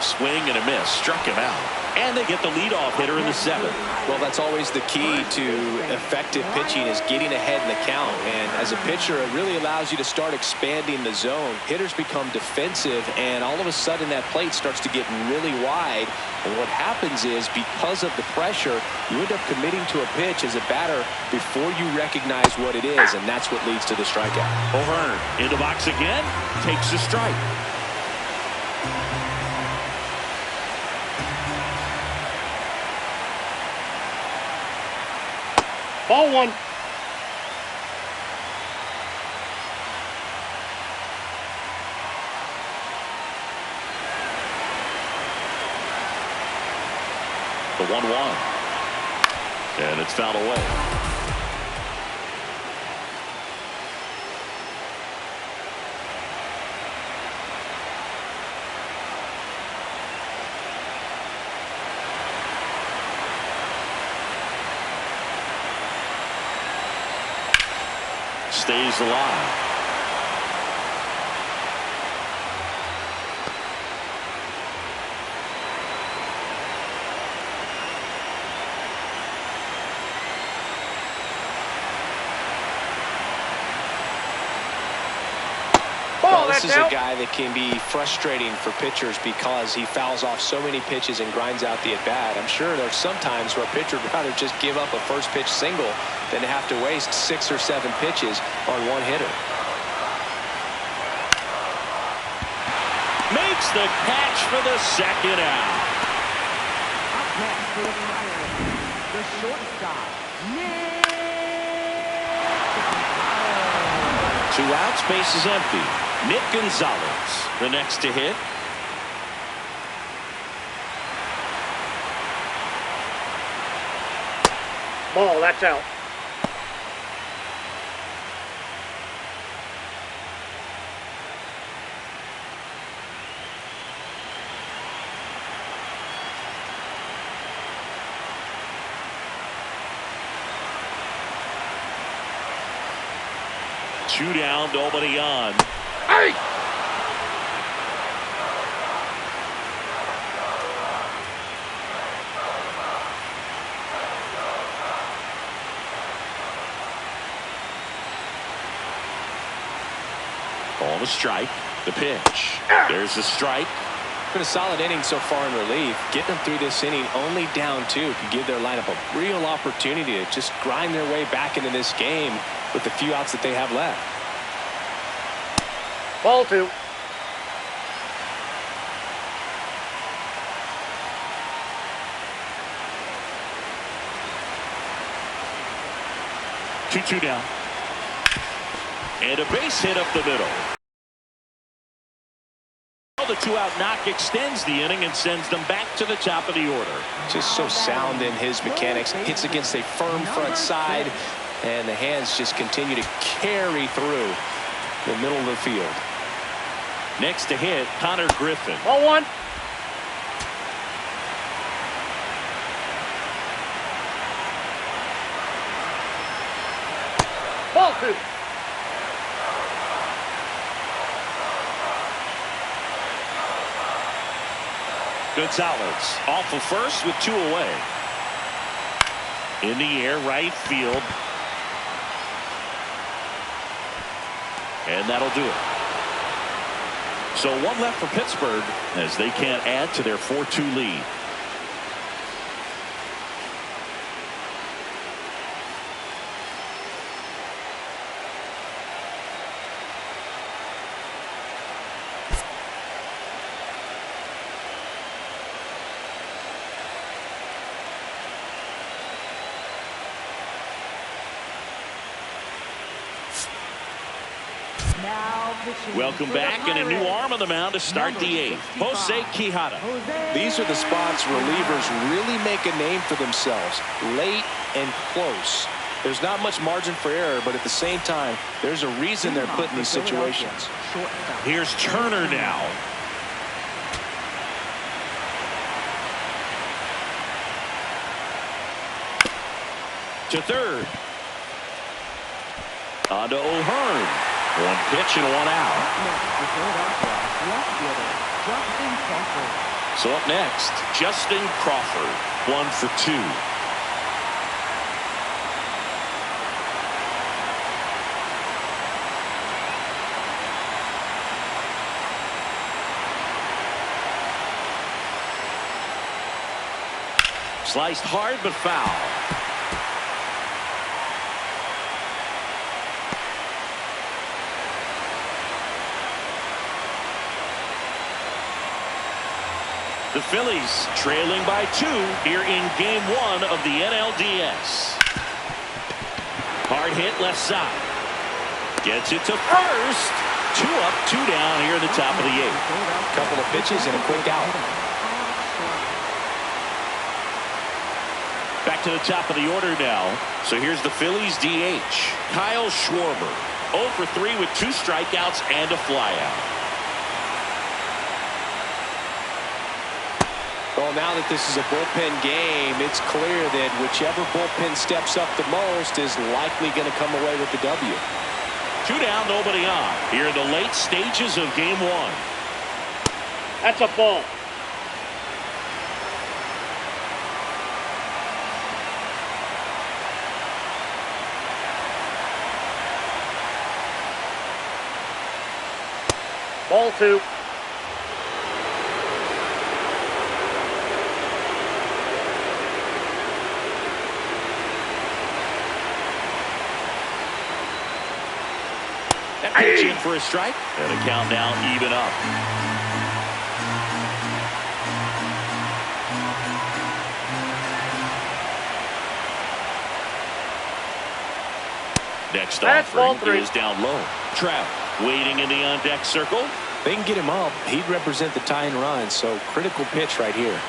Swing and a miss. Struck him out. And they get the leadoff hitter in the 7th. Well, that's always the key to effective pitching, is getting ahead in the count. And as a pitcher, it really allows you to start expanding the zone. Hitters become defensive, and all of a sudden that plate starts to get really wide. And what happens is, because of the pressure, you end up committing to a pitch as a batter before you recognize what it is, and that's what leads to the strikeout. O'Hearn in the box again. Takes a strike. Ball 1. The 1-1. And it's fouled away. Stays alive. Well, this is a guy that can be frustrating for pitchers because he fouls off so many pitches and grinds out the at-bat. I'm sure there's some times where a pitcher would rather just give up a first pitch single than to have to waste 6 or 7 pitches on one hitter. Makes the catch for the 2nd out. Up next for the Pirates, the shortstop, Nick. 2 outs, base is empty. Nick Gonzalez, the next to hit. Ball, that's out. Two down, nobody on. Hey! Ball to strike. The pitch. There's the strike. Been a solid inning so far in relief. Getting them through this inning only down 2 could give their lineup a real opportunity to just grind their way back into this game with the few outs that they have left. Ball 2. 2-2 now. And a base hit up the middle. The two-out knock extends the inning and sends them back to the top of the order. Just so sound in his mechanics. Hits against a firm front side, and the hands just continue to carry through the middle of the field. Next to hit, Connor Griffin. Ball one. Ball two. Gonzalez off of first with 2 away. In the air, right field. And that'll do it. So 1 left for Pittsburgh as they can't add to their 4-2 lead. Welcome back, and a new arm on the mound to start the 8th. Jose Quijada. These are the spots relievers really make a name for themselves. Late and close. There's not much margin for error, but at the same time, there's a reason they're put in these situations. Here's Turner now. To third. On to O'Hearn. 1 pitch and 1 out. So up next, Justin Crawford. 1 for 2. Sliced hard but foul. The Phillies trailing by 2 here in game 1 of the NLDS. Hard hit left side. Gets it to first. 2 up, 2 down here in the top of the 8th. Couple of pitches and a quick out. Back to the top of the order now. So here's the Phillies DH, Kyle Schwarber. 0 for 3 with 2 strikeouts and a flyout. Well, now that this is a bullpen game, it's clear that whichever bullpen steps up the most is likely going to come away with the W. 2 down, nobody on. Here in the late stages of game 1. That's a ball. Ball 2. Pitch in for a strike, and a count now even up. Next offering is down low. Trout waiting in the on-deck circle. They can get him up. He'd represent the tying run, so critical pitch right here.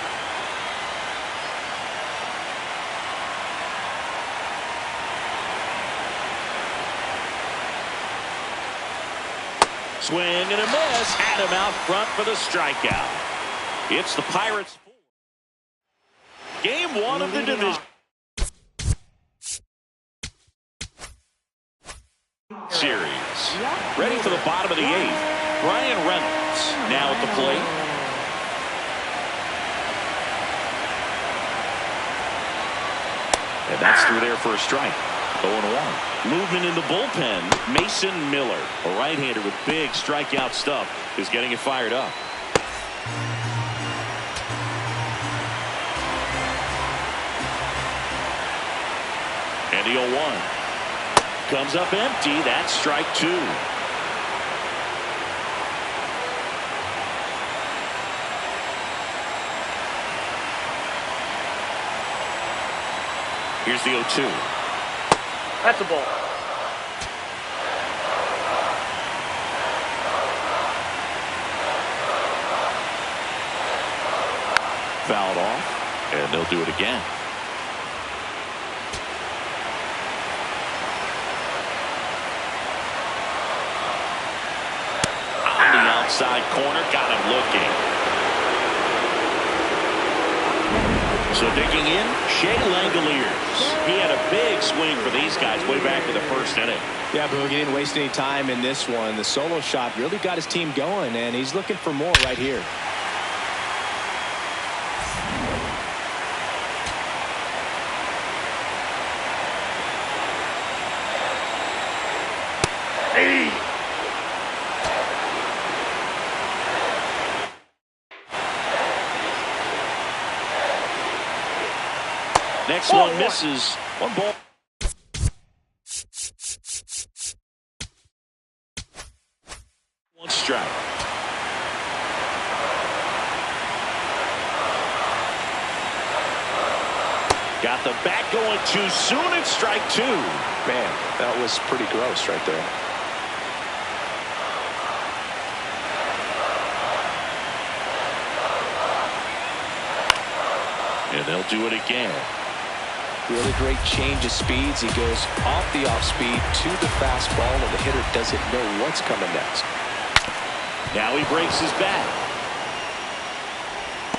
Swing and a miss. Had him out front for the strikeout. It's the Pirates' 4. Game 1 of the division series. Ready for the bottom of the 8th. Brian Reynolds now at the plate. And that's through there for a strike. 0-1. Movement in the bullpen. Mason Miller, a right-hander with big strikeout stuff, is getting it fired up. And the 0-1 comes up empty. That's strike 2. Here's the 0-2. That's a ball. Fouled off, and they'll do it again. On the outside corner, got him looking. So digging in, Shea Langoliers. He had a big swing for these guys way back in the first inning. Yeah, Boog, he didn't waste any time in this one. The solo shot really got his team going, and he's looking for more right here. Next one misses. One ball. One strike. Got the bat going too soon. It's strike two. Man, that was pretty gross right there. And they'll do it again. Really great change of speeds. He goes off the off speed to the fastball, and the hitter doesn't know what's coming next. Now he breaks his bat.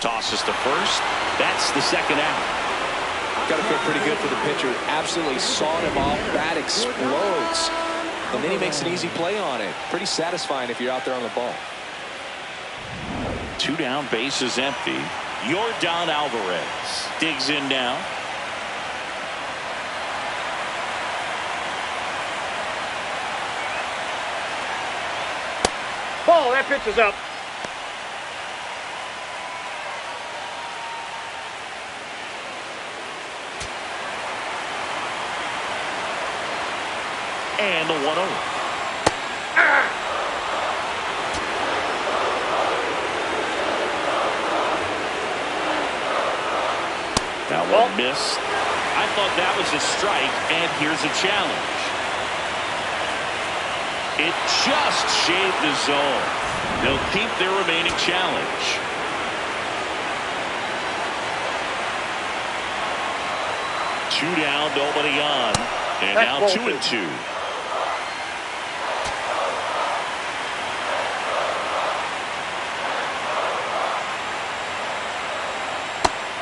Tosses to first. That's the second out. Got to feel pretty good for the pitcher. Absolutely sawed him off. Bat explodes. And then he makes an easy play on it. Pretty satisfying if you're out there on the ball. Two down, bases empty. Yordan Alvarez digs in now. Ball, that pitch is up. And the 1-0. That one missed. I thought that was a strike, and here's a challenge. It just shaved the zone. They'll keep their remaining challenge. Two down, nobody on. And now 2-2.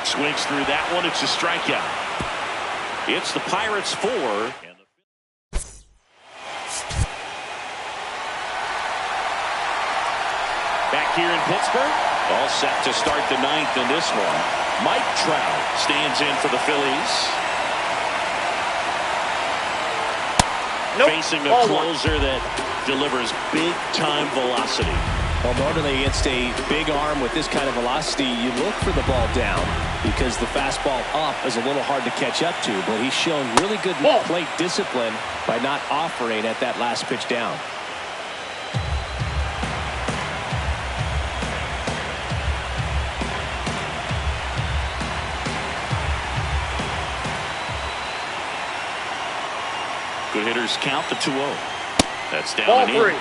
Swings through that one. It's a strikeout. It's the Pirates 4. Back here in Pittsburgh. All set to start the ninth in this one. Mike Trout stands in for the Phillies. Facing a closer that delivers big-time velocity. Well, normally against a big arm with this kind of velocity, you look for the ball down because the fastball up is a little hard to catch up to, but he's shown really good plate discipline by not offering at that last pitch down. Good hitters count the 2-0. That's down and in.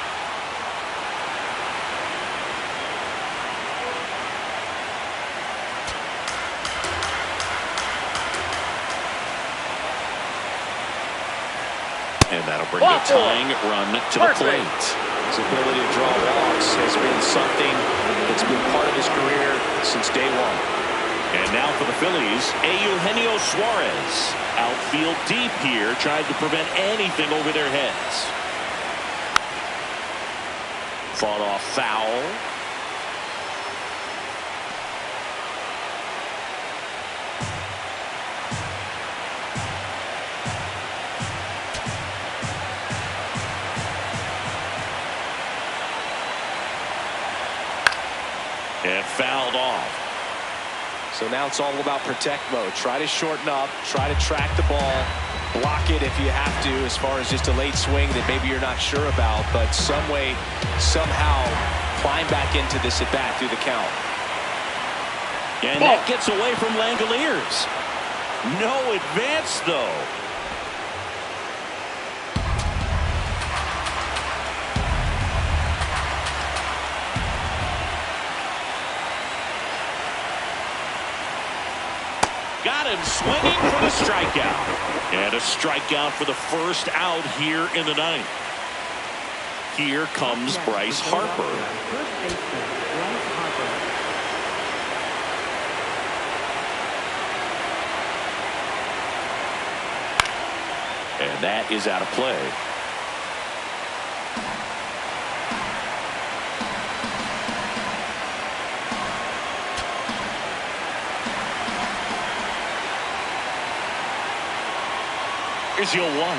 And that'll bring the tying run to the plate. His ability to draw walks has been something that's been part of his career since day one. And now for the Phillies, Eugenio Suarez. Outfield deep here, tried to prevent anything over their heads. Fought off foul. And fouled off. So now it's all about protect mode. Try to shorten up, try to track the ball, block it if you have to, as far as just a late swing that maybe you're not sure about, but some way, somehow climb back into this at bat through the count. And that gets away from Langoliers. No advance though. Got him swinging for the strikeout. And a strikeout for the first out here in the ninth. Here comes Bryce Harper. First baseman, Bryce Harper. And that is out of play. Here's your 1.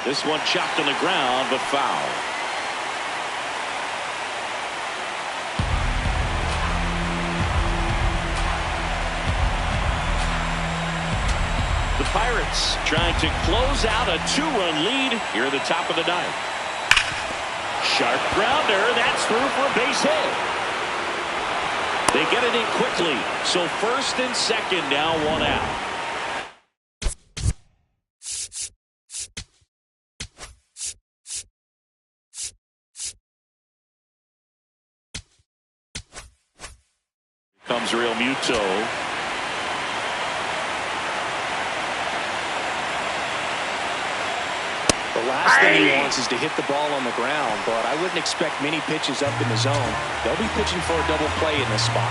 This one chopped on the ground, but foul. The Pirates trying to close out a 2-run lead here at the top of the ninth. Sharp grounder. That's through for a base hit. They get it in quickly. So first and second now, 1 out. Comes Real Muto. The last thing he wants is to hit the ball on the ground, but I wouldn't expect many pitches up in the zone. They'll be pitching for a double play in this spot.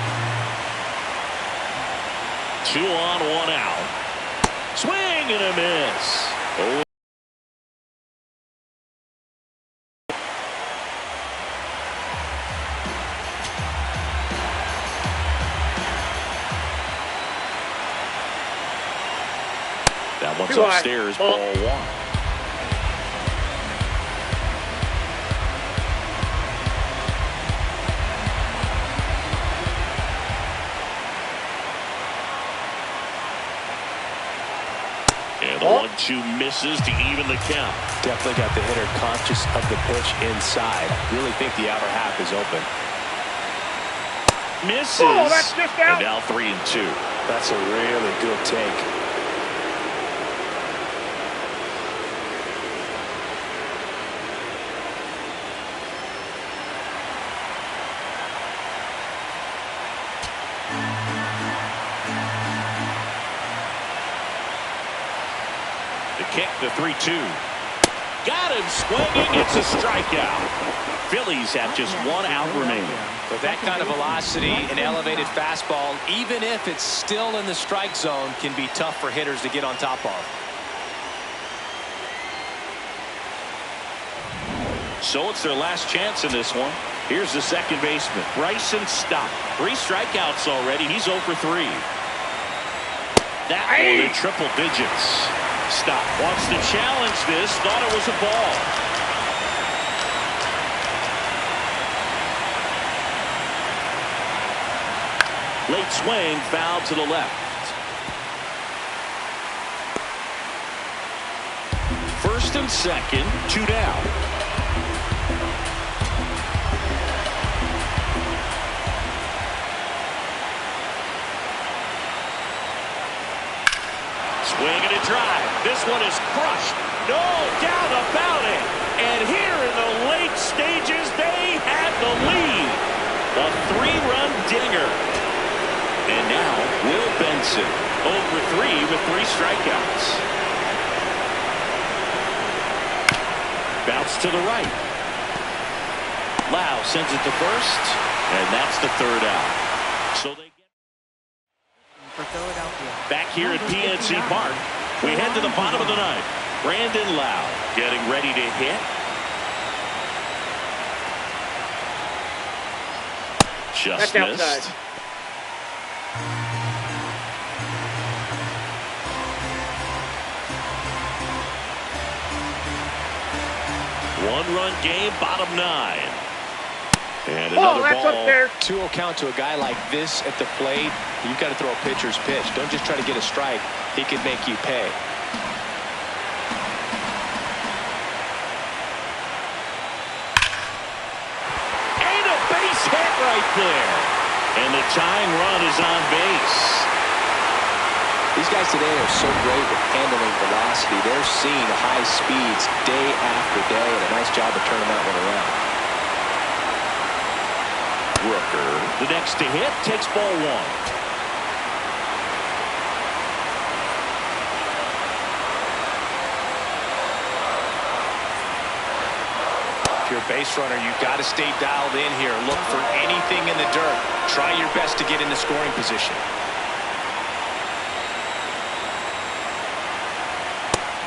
2 on, 1 out. Swing and a miss. Oh. That one's upstairs, ball 1. And the 1-2 misses to even the count. Definitely got the hitter conscious of the pitch inside. Really think the outer half is open. Misses. Oh, that's just out. And now 3-2. That's a really good take. The kick, the 3-2. Got him swinging. It's a strikeout. Phillies have just 1 out remaining. With that kind of velocity, an elevated fastball, even if it's still in the strike zone, can be tough for hitters to get on top of. So it's their last chance in this one. Here's the second baseman, Bryson Stott. 3 strikeouts already. He's 0 for 3. That one in triple digits. Stott wants to challenge this. Thought it was a ball. Late swing, foul to the left. First and second, 2 down. Swing and a drive. This one is crushed. No doubt about it. And here in the late stages, they have the lead. A 3-run dinger. And now, Will Benson, 0 for 3 with 3 strikeouts. Bounce to the right. Lau sends it to first, and that's the 3rd out. So they get For Philadelphia. back here at PNC Park. We head to the bottom of the ninth. Brandon Lau getting ready to hit. Just That's missed. outside. One-run game, bottom 9. And Oh, another that's ball. up there. 2-0 count to a guy like this at the plate. You've got to throw a pitcher's pitch. Don't just try to get a strike. He could make you pay. And a base hit right there. And the tying run is on base. These guys today are so great at handling velocity. They're seeing high speeds day after day, and a nice job of turning that one around. Rooker, the next to hit, takes ball 1. If you're a base runner, you've got to stay dialed in here. Look for anything in the dirt. Try your best to get into scoring position.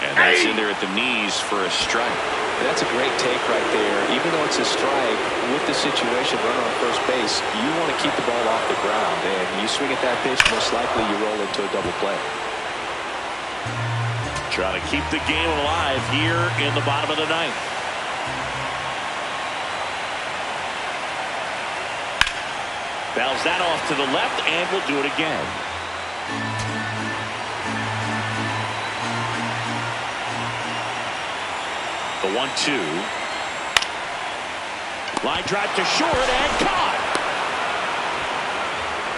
And that's in there at the knees for a strike. That's a great take right there. Even though it's a strike, with the situation, runner on first base, you want to keep the ball off the ground. And you swing at that pitch, most likely you roll into a double play. Trying to keep the game alive here in the bottom of the ninth. Fouls that off to the left, and we'll do it again. The 1-2. Line drive to short and caught.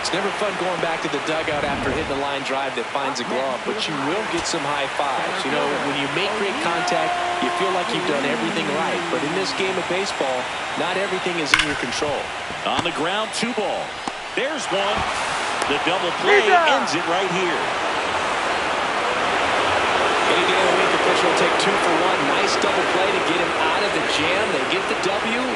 It's never fun going back to the dugout after hitting a line drive that finds a glove, but you will get some high fives. You know, when you make great contact, you feel like you've done everything right. But in this game of baseball, not everything is in your control. On the ground, 2 ball. There's one. The double play ends it right here. Any day of the week, the pitcher will take 2 for 1.